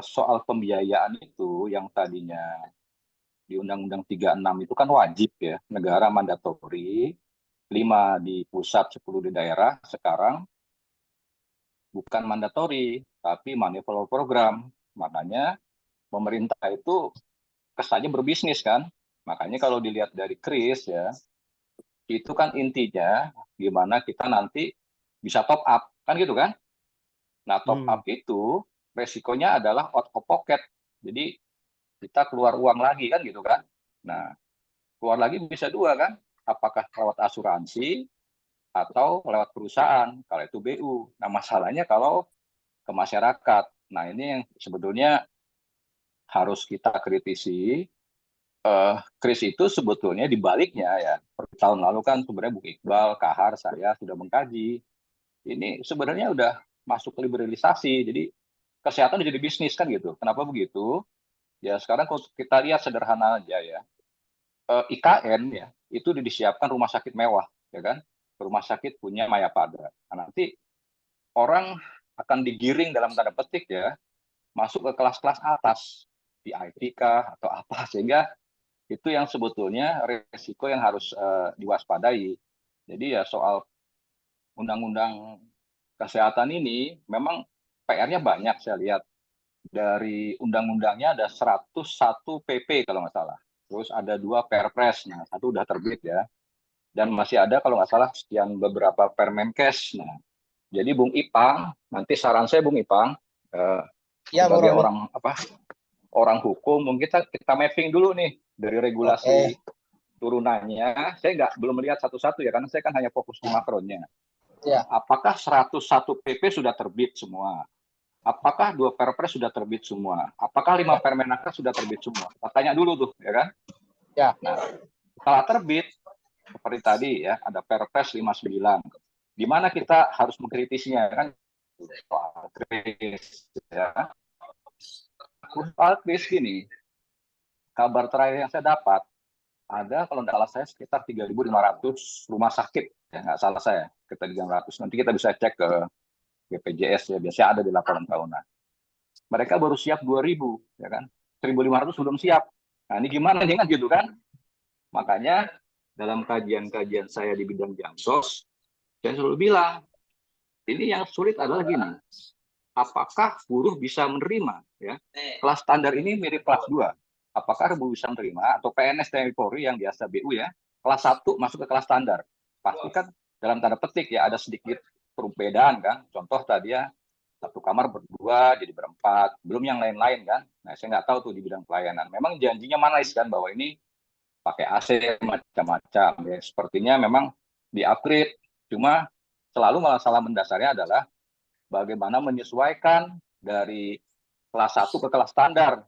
soal pembiayaan itu yang tadinya di Undang-Undang 36 itu kan wajib ya, negara mandatori, 5 di pusat, 10 di daerah, sekarang bukan mandatori, tapi money flow program. Makanya pemerintah itu kesannya berbisnis kan. Makanya kalau dilihat dari KRIS ya, itu kan intinya gimana kita nanti bisa top up, kan gitu kan? Nah, top up itu resikonya adalah out of pocket. Jadi kita keluar uang lagi kan gitu kan. Nah, keluar lagi bisa 2 kan, apakah lewat asuransi atau lewat perusahaan, kalau itu BU. Nah, masalahnya kalau ke masyarakat. Nah, ini yang sebetulnya harus kita kritisi. KRIS itu sebetulnya dibaliknya ya. Tahun lalu kan sebenarnya Bung Iqbal, Kahar, saya sudah mengkaji. Ini sebenarnya udah masuk ke liberalisasi. Jadi kesehatan jadi bisnis kan gitu. Kenapa begitu? Ya sekarang kalau kita lihat sederhana aja ya. IKN ya itu disiapkan rumah sakit mewah ya kan. Rumah sakit punya Mayapada. Nah, nanti orang akan digiring dalam tanda petik ya masuk ke kelas-kelas atas di IT kah atau apa, sehingga itu yang sebetulnya resiko yang harus diwaspadai. Jadi ya soal undang-undang kesehatan ini memang PR-nya banyak saya lihat. Dari undang-undangnya ada 101 PP kalau nggak salah. Terus ada 2 Perpres, nah 1 udah terbit ya. Dan masih ada kalau nggak salah sekian beberapa Permenkes. Nah, jadi Bung Ipang, nanti saran saya Bung Ipang, sebagai orang hukum, mungkin kita mapping dulu nih dari regulasi turunannya. Saya belum melihat satu-satu ya, karena saya kan hanya fokus di makronya. Apakah 101 PP sudah terbit semua? Apakah 2 Perpres sudah terbit semua? Apakah 5 Permenaker sudah terbit semua? Kita tanya dulu tuh, ya kan? Nah, setelah terbit, seperti tadi ya, ada Perpres 59. Di mana kita harus mengkritisnya kan? Soal KRIS, ya. Soal KRIS gini, kabar terakhir yang saya dapat, ada kalau tidak salah saya sekitar 3.500 rumah sakit, ya nggak salah saya, sekitar 300. Nanti kita bisa cek ke BPJS ya, biasanya ada di laporan tahunan. Mereka baru siap 2.000, ya kan? 1.500 belum siap. Nah ini gimana nih kan gitu kan? Makanya dalam kajian-kajian saya di bidang Jamsos, saya selalu bilang, ini yang sulit adalah gini, apakah buruh bisa menerima ya kelas standar ini mirip kelas 2? Apakah buruh bisa menerima, atau PNS TNI Polri yang biasa BU ya, kelas 1 masuk ke kelas standar? Pasti kan dalam tanda petik ya ada sedikit perbedaan kan. Contoh tadi ya, 1 kamar berdua jadi berempat, belum yang lain-lain kan. Nah saya nggak tahu tuh di bidang pelayanan. Memang janjinya manis kan bahwa ini pakai AC macam-macam ya. Sepertinya memang di-upgrade. Cuma selalu masalah mendasarnya adalah bagaimana menyesuaikan dari kelas 1 ke kelas standar.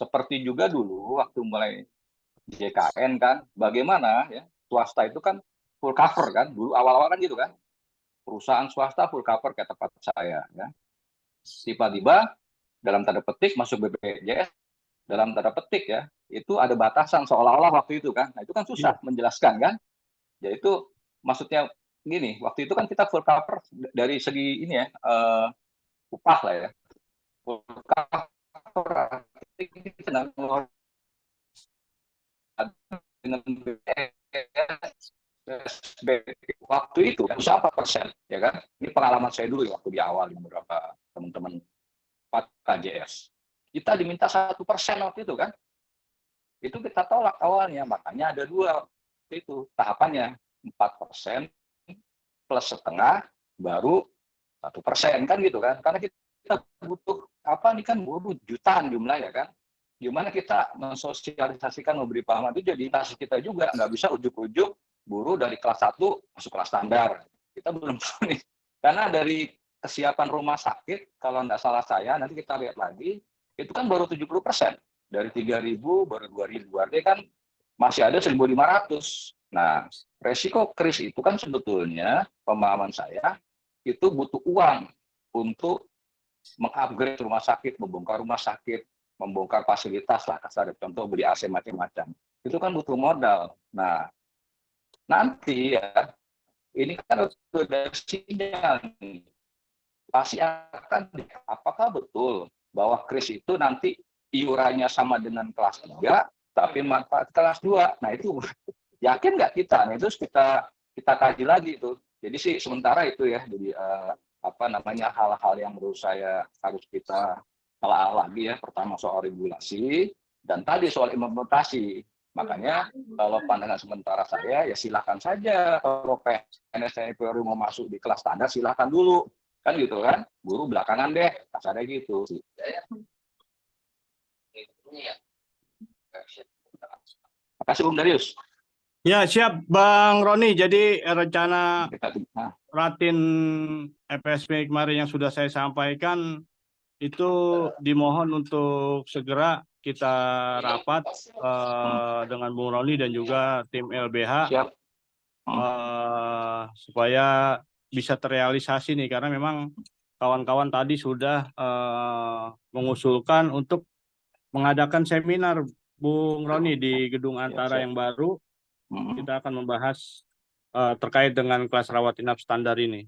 Seperti juga dulu waktu mulai JKN kan, bagaimana ya swasta itu kan full cover kan, dulu awal-awal kan gitu kan, perusahaan swasta full cover kayak tempat saya ya. Tiba-tiba dalam tanda petik masuk BPJS, dalam tanda petik ya, itu ada batasan seolah-olah waktu itu kan. Nah itu kan susah menjelaskan kan. Yaitu maksudnya gini, waktu itu kan kita full cover dari segi ini ya, upah lah ya. Full cover dengan waktu itu kan usaha 4% ya kan. Ini pengalaman saya dulu ya, waktu di awal beberapa teman-teman KJS. Kita diminta 1% waktu itu kan. Itu kita tolak awalnya, makanya ada 2 itu tahapannya, 4% plus setengah baru 1% kan gitu kan. Karena kita butuh apa nih kan, butuh jutaan jumlah ya kan. Gimana kita mensosialisasikan, memberi paham itu jadi tasik kita juga, nggak bisa ujuk-ujuk buruh dari kelas 1 masuk kelas standar. Kita belum tahu nih. Karena dari kesiapan rumah sakit, kalau nggak salah saya, nanti kita lihat lagi, itu kan baru 70%. Dari 3.000 baru 2.000. Artinya kan masih ada 1.500. Nah, resiko kris itu kan sebetulnya, pemahaman saya, itu butuh uang untuk mengupgrade rumah sakit, membongkar rumah sakit, membongkar fasilitas lah, kasar contoh beli AC macam-macam. Itu kan butuh modal. Nah, nanti ya, ini kan dari sinyal pasti akan, apakah betul bahwa kris itu nanti iurannya sama dengan kelas 3, tapi manfaat kelas 2. Nah itu yakin nggak kita? Nah itu kita kaji lagi itu. Jadi sih sementara itu ya. Jadi apa namanya, hal-hal yang menurut saya harus kita telah lagi ya. Pertama soal regulasi dan tadi soal implementasi. Makanya kalau pandangan sementara saya ya silakan saja, kalau PNS TNI Polri mau masuk di kelas standar silakan dulu kan gitu kan, guru belakangan deh, kasarnya gitu. Makasih Bung Darius. Ya siap Bang Roni. Jadi rencana Ratin FSP kemarin yang sudah saya sampaikan itu dimohon untuk segera kita rapat dengan Bung Roni dan juga tim LBH supaya bisa terrealisasi nih, karena memang kawan-kawan tadi sudah mengusulkan untuk mengadakan seminar Bung Roni di gedung Antara yang baru. Kita akan membahas terkait dengan kelas rawat inap standar ini.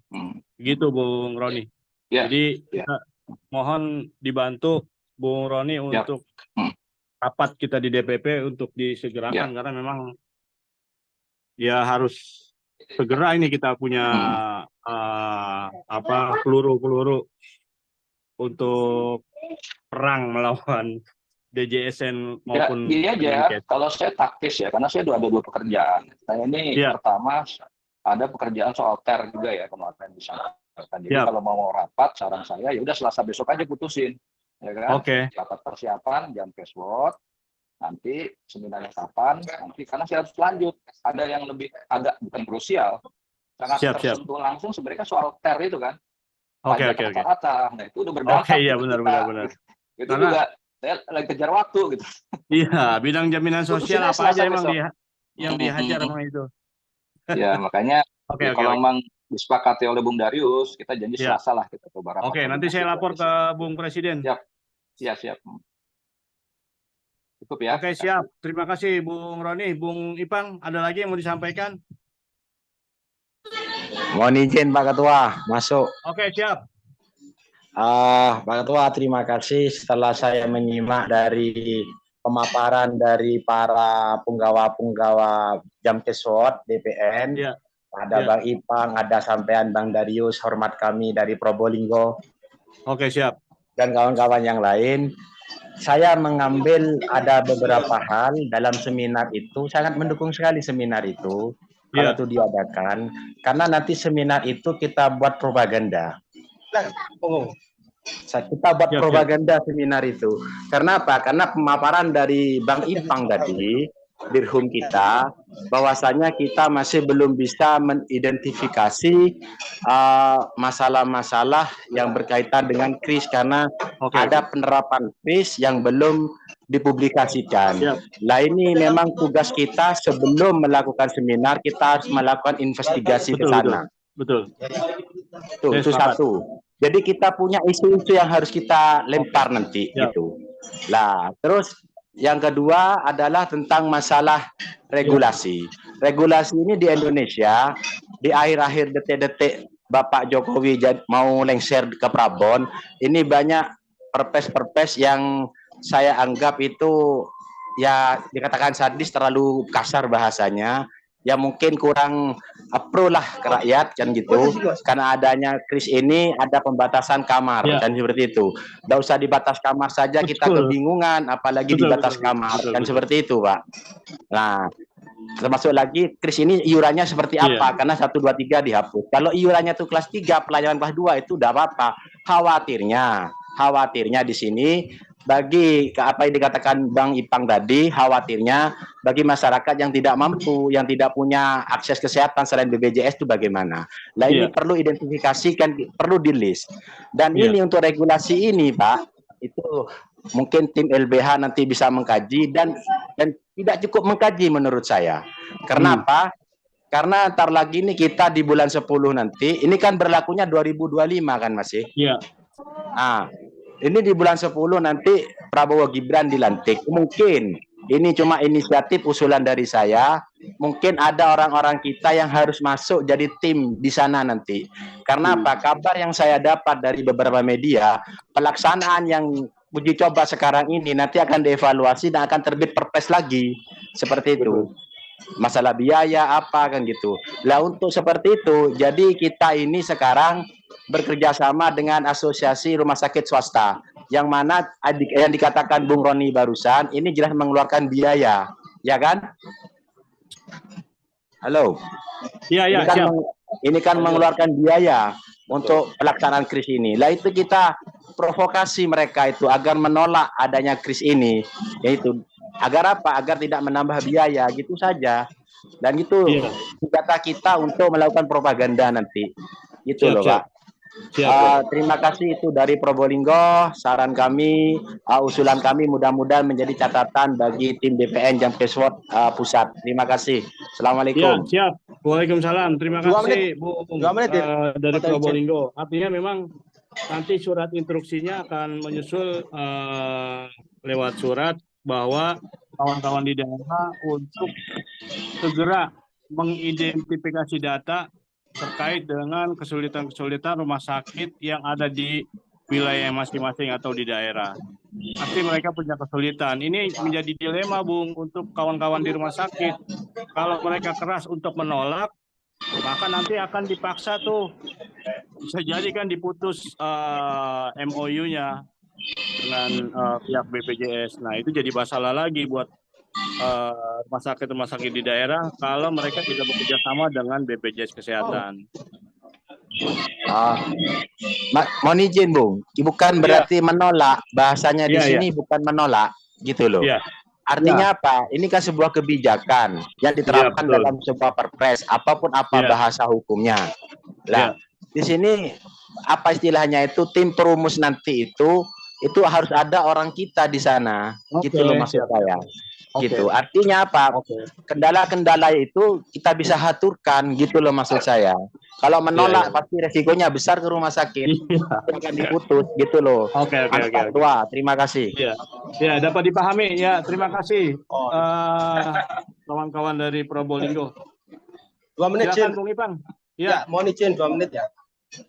Gitu Bung Roni. Jadi kita mohon dibantu Bung Roni untuk rapat kita di DPP untuk disegerakan, karena memang ya harus segera ini kita punya peluru-peluru untuk perang melawan DJSN maupun ini aja. Kalau saya taktis ya, karena saya ada 2 pekerjaan. Saya ini pertama ada pekerjaan soal TER juga ya kemarin disampaikan. Jadi kalau mau rapat, saran saya ya udah Selasa besok aja putusin, ya kan? Rapat persiapan, jam password, nanti seminarnya kapan, nanti karena saya harus lanjut. Ada yang lebih agak bukan krusial, sangat tersentuh langsung sebenarnya soal TER itu kan. Rata-rata, nah itu udah berdampak. Iya benar. Itu juga saya lagi kejar waktu gitu. Iya, bidang jaminan sosial apa aja emang yang dihajar sama itu. Ya makanya kalau memang disepakati oleh Bung Darius, kita janji Selasa lah kita coba rapat. Nanti saya lapor ke Bung Presiden. Siap. Cukup ya. Siap. Terima kasih Bung Roni. Bung Ipang, ada lagi yang mau disampaikan? Mohon izin Pak Ketua, masuk. Siap. Pak Ketua, terima kasih setelah saya menyimak dari pemaparan dari para punggawa-punggawa Jamkeswot DPN, ada Bang Ipang, ada sampean Bang Darius, hormat kami dari Probolinggo. Siap. Dan kawan-kawan yang lain, saya mengambil ada beberapa hal dalam seminar itu, sangat mendukung sekali seminar itu, kalau itu diadakan, karena nanti seminar itu kita buat propaganda. Kita buat propaganda seminar itu. Karena apa? Karena pemaparan dari Bang Ipang tadi Dirhum kita, bahwasanya kita masih belum bisa mengidentifikasi masalah-masalah yang berkaitan dengan kris karena ada penerapan kris yang belum dipublikasikan. Nah ini memang tugas kita sebelum melakukan seminar kita harus melakukan investigasi ke sana. Betul. Itu satu. Jadi kita punya isu-isu yang harus kita lempar nanti gitu. Lah, terus yang kedua adalah tentang masalah regulasi. Regulasi ini di Indonesia di akhir-akhir detik-detik Bapak Jokowi mau lengser ke Prabon, ini banyak perpes-perpes yang saya anggap itu ya dikatakan sadis, terlalu kasar bahasanya. Ya mungkin kurang pro lah ke rakyat kan gitu, karena adanya kris ini ada pembatasan kamar kan seperti itu. Nggak usah dibatas kamar saja kita kebingungan, apalagi dibatas kamar kan seperti itu Pak. Nah termasuk lagi kris ini iurannya seperti apa, karena 1, 2, 3 dihapus. Kalau iurannya tuh kelas 3 pelayanan kelas 2 itu udah apa-apa. Khawatirnya di sini bagi apa yang dikatakan Bang Ipang tadi, khawatirnya bagi masyarakat yang tidak mampu, yang tidak punya akses kesehatan selain BPJS itu bagaimana. Nah ini perlu identifikasikan, perlu di list. Dan ini untuk regulasi ini Pak, itu mungkin tim LBH nanti bisa mengkaji dan tidak cukup mengkaji menurut saya. Karena apa? Karena ntar lagi nih kita di bulan 10 nanti, ini kan berlakunya 2025 kan masih? Iya. Nah, ini di bulan 10 nanti Prabowo Gibran dilantik. Mungkin ini cuma inisiatif usulan dari saya. Mungkin ada orang-orang kita yang harus masuk jadi tim di sana nanti. Karena apa? Kabar yang saya dapat dari beberapa media, pelaksanaan yang uji coba sekarang ini nanti akan dievaluasi dan akan terbit perpres lagi. Seperti itu. Masalah biaya apa kan gitu. Lah untuk seperti itu, jadi kita ini sekarang bekerja sama dengan asosiasi rumah sakit swasta yang mana yang dikatakan Bung Roni barusan ini jelas mengeluarkan biaya, ya kan? Halo. Iya, ini kan mengeluarkan biaya untuk pelaksanaan kris ini. Lah itu kita provokasi mereka itu agar menolak adanya kris ini, yaitu agar apa? Agar tidak menambah biaya, gitu saja. Dan itu senjata kita untuk melakukan propaganda nanti. Gitu loh, Pak. Terima kasih itu dari Probolinggo, saran kami, usulan kami mudah-mudahan menjadi catatan bagi tim BPN Jamkeswot pusat. Terima kasih. Assalamualaikum. Ya, siap. Waalaikumsalam. Terima kasih Bu dari Probolinggo. Artinya memang nanti surat instruksinya akan menyusul lewat surat bahwa kawan-kawan di daerah untuk segera mengidentifikasi data terkait dengan kesulitan-kesulitan rumah sakit yang ada di wilayah masing-masing atau di daerah. Pasti mereka punya kesulitan. Ini menjadi dilema, Bung, untuk kawan-kawan di rumah sakit. Kalau mereka keras untuk menolak, maka nanti akan dipaksa tuh. Bisa jadi kan diputus MOU-nya dengan pihak BPJS. Nah, itu jadi masalah lagi buat rumah sakit di daerah kalau mereka tidak bekerja sama dengan BPJS Kesehatan. Mohon izin, Bung. Bukan berarti menolak. Bahasanya di sini bukan menolak, gitu loh. Artinya apa? Ini kan sebuah kebijakan yang diterapkan dalam sebuah perpres, apapun bahasa hukumnya. Nah, di sini apa istilahnya itu tim perumus nanti itu harus ada orang kita di sana, gitu loh maksud saya. Gitu. Artinya apa? Kendala-kendala itu kita bisa aturkan, gitu loh maksud saya. Kalau menolak pasti resikonya besar ke rumah sakit, akan diputus, gitu loh. Oke. Terima kasih. Ya, dapat dipahami. Ya, terima kasih kawan-kawan dari Probolinggo. 2 menit, silakan, Bung Ipang. Ya, mohon izin 2 menit ya.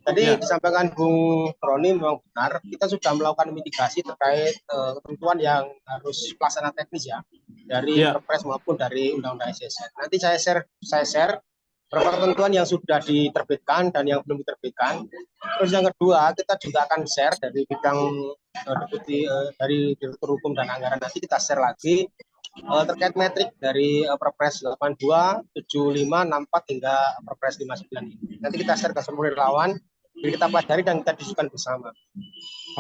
Tadi disampaikan Bung Roni memang benar, kita sudah melakukan mitigasi terkait ketentuan yang harus pelaksana teknis ya, dari Perpres maupun dari Undang-Undang SSN. Nanti saya share beberapa ketentuan yang sudah diterbitkan dan yang belum diterbitkan. Terus yang kedua, kita juga akan share dari bidang dari Direktur Hukum dan Anggaran, nanti kita share lagi terkait metrik dari Perpres 82, 75, 64 hingga Perpres 59 ini. Nanti kita share ke seluruh relawan, jadi kita pelajari dan kita diskusikan bersama.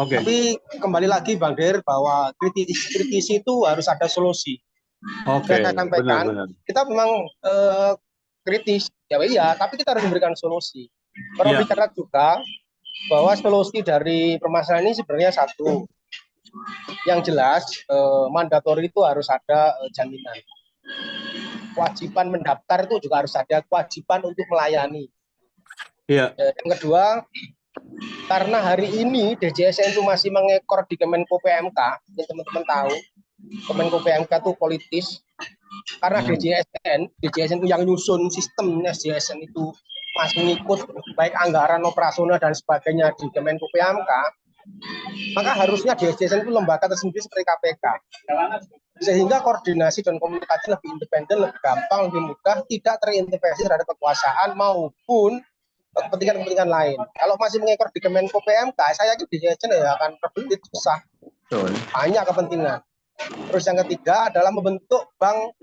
Tapi kembali lagi Bang Der, bahwa kritisi itu harus ada solusi. Oke, Sudah saya sampaikan, benar-benar. kita memang kritis, ya iya, tapi kita harus memberikan solusi. Perlu Iya. dicatat juga bahwa solusi dari permasalahan ini sebenarnya satu. Yang jelas, mandatori itu harus ada jaminan. Kewajiban mendaftar itu juga harus ada kewajiban untuk melayani. Iya. Yang kedua, karena hari ini DJSN itu masih mengekor di Kemenko PMK, yang teman-teman tahu, Kemenko PMK itu politis. Karena DJSN itu yang nyusun sistem DJSN itu masih ngikut baik anggaran operasional dan sebagainya di Kemenko PMK, maka harusnya DJSN itu lembaga tersendiri seperti KPK. Sehingga koordinasi dan komunikasi lebih independen, lebih gampang, lebih mudah, tidak terintervensi terhadap kekuasaan maupun kepentingan-kepentingan lain. Kalau masih mengekor di Kemenko PMK, saya yakin DJSN ya akan terbelit, susah. Banyak kepentingan. Terus yang ketiga adalah membentuk bank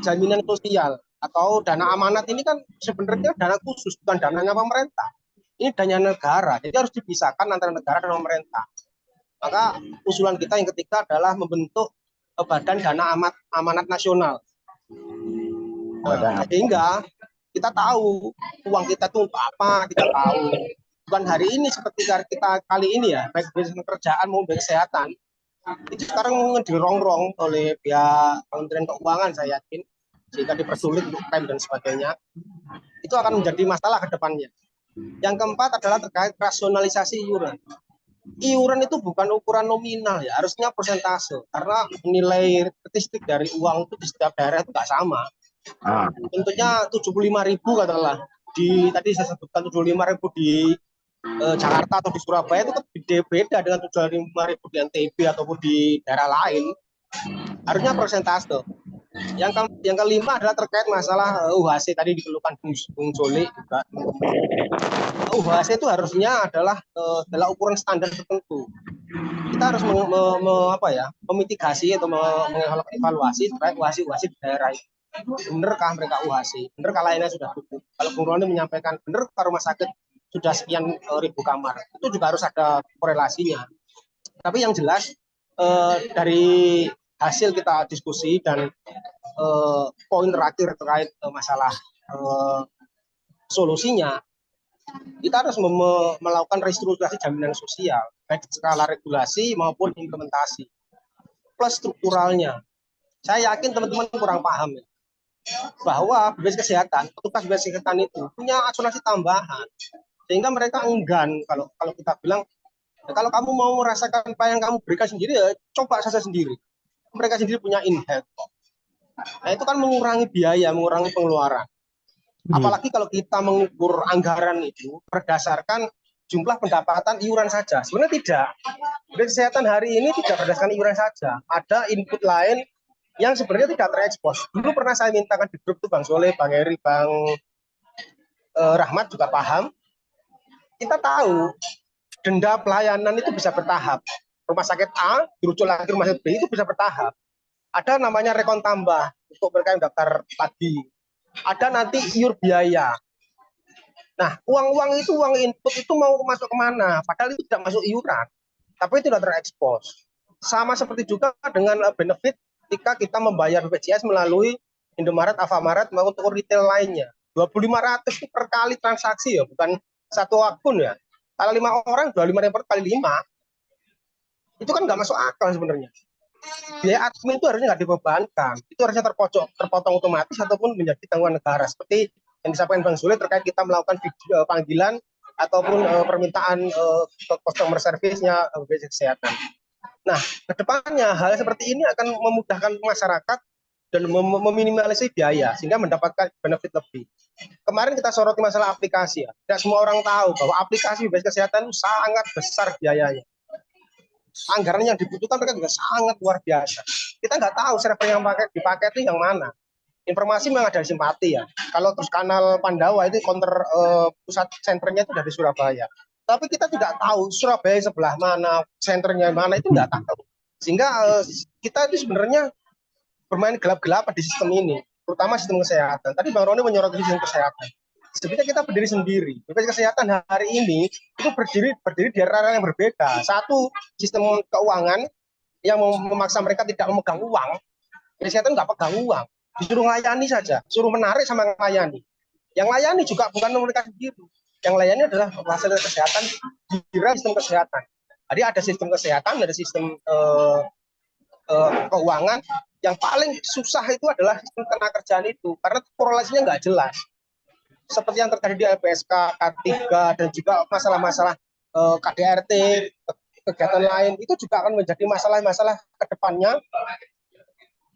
jaminan sosial atau dana amanat. Ini kan sebenarnya dana khusus, bukan dananya pemerintah. Ini dana negara, jadi harus dipisahkan antara negara dan pemerintah. Maka usulan kita yang ketiga adalah membentuk badan dana amanat nasional. Sehingga kita tahu uang kita itu untuk apa, kita tahu. Bukan hari ini seperti kita kali ini ya, baik dari kerjaan maupun kesehatan. Itu sekarang dirongrong oleh pihak Kementerian Keuangan, saya yakin, sehingga dipersulit untuk klaim dan sebagainya. Itu akan menjadi masalah ke depannya. Yang keempat adalah terkait rasionalisasi iuran. Iuran itu bukan ukuran nominal ya, harusnya persentase. Karena nilai statistik dari uang itu di setiap daerah itu nggak sama. Tentunya 75.000 katakanlah. Tadi saya sebutkan 75.000 di Jakarta atau di Surabaya itu kan beda dengan 75.000 di NTB ataupun di daerah lain. Harusnya persentase. Yang kelima adalah terkait masalah UHC tadi dikeluhkan Bung Joli juga. UHC itu harusnya adalah ukuran standar tertentu. Kita harus memitigasi atau mengevaluasi terkait UHC di daerah itu. Benarkah mereka UHC? Benarkah lainnya sudah cukup? Kalau Bung Roni menyampaikan benar ke rumah sakit sudah sekian ribu kamar, itu juga harus ada korelasinya. Tapi yang jelas dari hasil kita diskusi dan poin terakhir terkait masalah solusinya, kita harus melakukan restrukturasi jaminan sosial, baik skala regulasi maupun implementasi. Plus strukturalnya. Saya yakin teman-teman kurang paham ya, bahwa BPJS Kesehatan, petugas BPJS Kesehatan itu punya asuransi tambahan. Sehingga mereka enggan kalau kita bilang, kalau kamu mau merasakan apa yang kamu berikan sendiri, ya coba saja sendiri. Mereka sendiri punya in-health. Nah itu kan mengurangi biaya, mengurangi pengeluaran. Apalagi kalau kita mengukur anggaran itu berdasarkan jumlah pendapatan iuran saja. Sebenarnya tidak. BPJS Kesehatan hari ini tidak berdasarkan iuran saja. Ada input lain yang sebenarnya tidak terekspos. Dulu pernah saya mintakan di grup itu Bang Soleh, Bang Heri, Bang Rahmat juga paham. Kita tahu denda pelayanan itu bisa bertahap. Rumah sakit A dirujuk lagi rumah sakit B itu bisa bertahap. Ada namanya rekon tambah untuk mereka yang daftar lagi. Ada nanti iur biaya. Nah, uang-uang itu, uang input itu mau masuk kemana? Padahal itu tidak masuk iuran. Tapi itu tidak terekspos. Sama seperti juga dengan benefit ketika kita membayar BPJS melalui Indomaret, Alfamaret, maupun toko retail lainnya. 2.500 itu per kali transaksi ya, bukan satu akun ya. Kalau 5 orang, 25.000 kali 5. Itu kan nggak masuk akal sebenarnya. Biaya admin itu harusnya nggak dibebankan. Itu harusnya terpotong otomatis ataupun menjadi tanggungan negara. Seperti yang disampaikan Bang Zule terkait kita melakukan video panggilan ataupun permintaan customer service-nya BPJS Kesehatan. Nah, kedepannya hal seperti ini akan memudahkan masyarakat dan meminimalisasi biaya sehingga mendapatkan benefit lebih. Kemarin kita soroti masalah aplikasi ya. Tidak semua orang tahu bahwa aplikasi BPJS Kesehatan itu sangat besar biayanya. Anggaran yang dibutuhkan mereka juga sangat luar biasa. Kita nggak tahu server yang dipakai itu yang mana. Informasi memang ada simpati ya. Kalau terus kanal Pandawa itu counter pusat senternya itu dari Surabaya. Tapi kita tidak tahu Surabaya sebelah mana, senternya mana itu nggak tahu. Sehingga kita itu sebenarnya bermain gelap-gelapan di sistem ini, terutama sistem kesehatan. Tadi Bang Roni menyoroti sistem kesehatan. Sebenarnya kita berdiri sendiri. BPJS Kesehatan hari ini itu berdiri di area yang berbeda. Satu, sistem keuangan yang memaksa mereka tidak memegang uang. Kesehatan nggak pegang uang, disuruh melayani saja, suruh menarik sama melayani. Yang layani juga bukan mereka sendiri. Yang layani adalah fasilitas kesehatan di sistem kesehatan. Jadi ada sistem kesehatan, ada sistem keuangan. Yang paling susah itu adalah sistem ketenagakerjaan itu, karena korelasinya nggak jelas. Seperti yang terjadi di LPSK, K3, dan juga masalah-masalah KDRT, kegiatan lain, itu juga akan menjadi masalah-masalah ke depannya.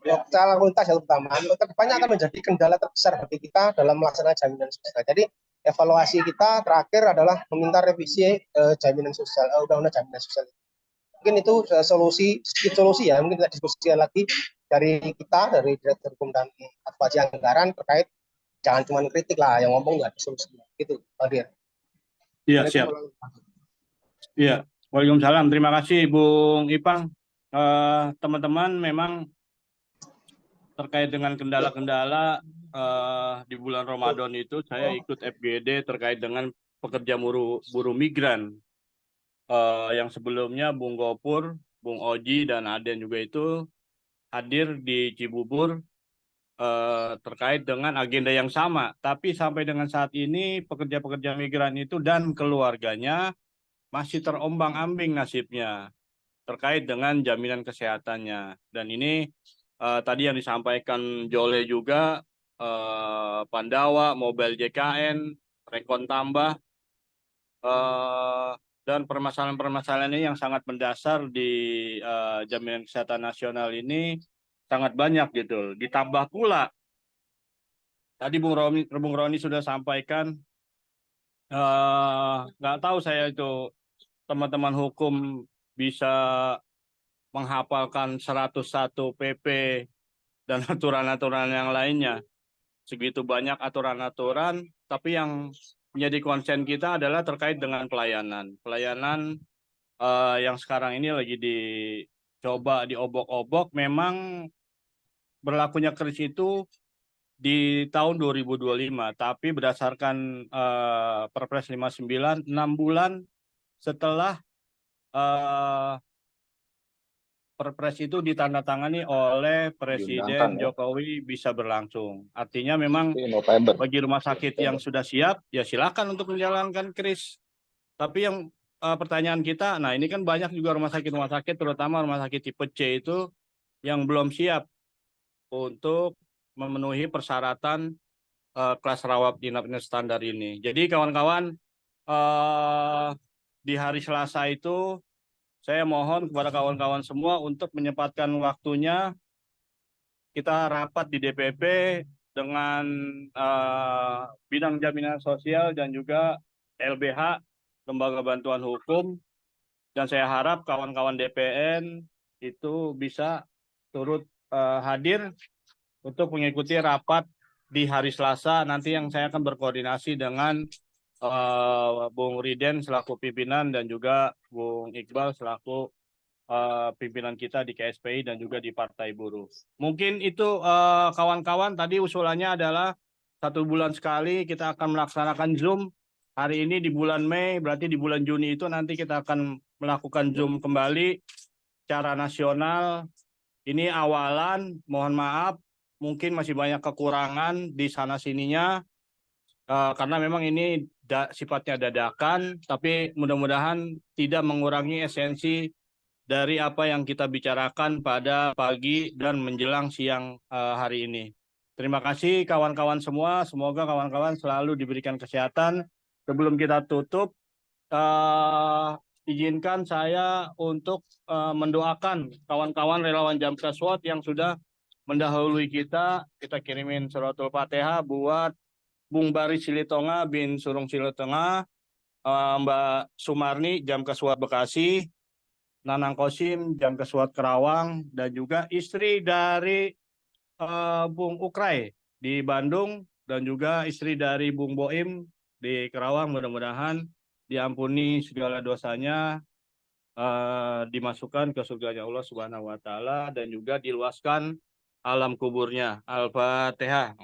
Secara lintas yang utama, ke depannya akan menjadi kendala terbesar bagi kita dalam melaksanakan jaminan sosial. Jadi evaluasi kita terakhir adalah meminta revisi jaminan sosial, undang-undang jaminan sosial. Mungkin itu solusi ya, mungkin kita diskusikan lagi dari kita, dari Direktur Hukum dan Advokasi Anggaran terkait, jangan cuma kritik lah, yang ngomong nggak ada solusinya. Gitu, Pak Dir. Iya, siap. Iya, Waalaikumsalam. Terima kasih, Bung Ipang. Teman-teman, memang terkait dengan kendala-kendala di bulan Ramadan itu, saya ikut FGD terkait dengan pekerja buruh migran. Yang sebelumnya Bung Gopur, Bung Oji, dan Aden juga itu hadir di Cibubur terkait dengan agenda yang sama. Tapi sampai dengan saat ini pekerja-pekerja migran itu dan keluarganya masih terombang-ambing nasibnya terkait dengan jaminan kesehatannya. Dan ini tadi yang disampaikan Jole juga, Pandawa, Mobile JKN, Rekon Tambah, dan permasalahan-permasalahan ini yang sangat mendasar di jaminan kesehatan nasional ini sangat banyak gitu. Ditambah pula tadi Bung Roni sudah sampaikan, nggak tahu saya itu teman-teman hukum bisa menghafalkan 101 PP dan aturan-aturan yang lainnya. Segitu banyak aturan-aturan, tapi yang menjadi konsen kita adalah terkait dengan pelayanan. Pelayanan yang sekarang ini lagi dicoba diobok-obok, memang berlakunya kris itu di tahun 2025, tapi berdasarkan Perpres 59, 6 bulan setelah Perpres itu ditandatangani oleh Presiden Jokowi bisa berlangsung. Artinya memang bagi rumah sakit yang sudah siap, ya silakan untuk menjalankan kris. Tapi yang pertanyaan kita, nah ini kan banyak juga rumah sakit, terutama rumah sakit tipe C itu yang belum siap untuk memenuhi persyaratan kelas rawat inap standar ini. Jadi kawan-kawan, di hari Selasa itu saya mohon kepada kawan-kawan semua untuk menyempatkan waktunya. Kita rapat di DPP dengan bidang jaminan sosial dan juga LBH, Lembaga Bantuan Hukum. Dan saya harap kawan-kawan DPN itu bisa turut hadir untuk mengikuti rapat di hari Selasa. Nanti yang saya akan berkoordinasi dengan Bung Riden selaku pimpinan dan juga Bung Iqbal selaku pimpinan kita di KSPI dan juga di Partai Buruh. Mungkin itu kawan-kawan, tadi usulannya adalah 1 bulan sekali kita akan melaksanakan Zoom. Hari ini di bulan Mei, berarti di bulan Juni itu nanti kita akan melakukan Zoom kembali secara nasional. Ini awalan, mohon maaf, mungkin masih banyak kekurangan di sana-sininya, karena memang ini sifatnya dadakan, tapi mudah-mudahan tidak mengurangi esensi dari apa yang kita bicarakan pada pagi dan menjelang siang hari ini. Terima kasih kawan-kawan semua, semoga kawan-kawan selalu diberikan kesehatan. Sebelum kita tutup, izinkan saya untuk mendoakan kawan-kawan relawan Jamkes SWOT yang sudah mendahului kita. Kita kirimin suratul Fatihah buat Bung Bari Silitonga bin Surung Silitonga, Mbak Sumarni Jamkes SWOT Bekasi, Nanang Kosim Jamkes SWOT Kerawang, dan juga istri dari Bung Ukrai di Bandung, dan juga istri dari Bung Boim di Kerawang. Mudah-mudahan diampuni segala dosanya, dimasukkan ke surganya Allah Subhanahu wa Ta'ala, dan juga diluaskan alam kuburnya. Al-Fatihah.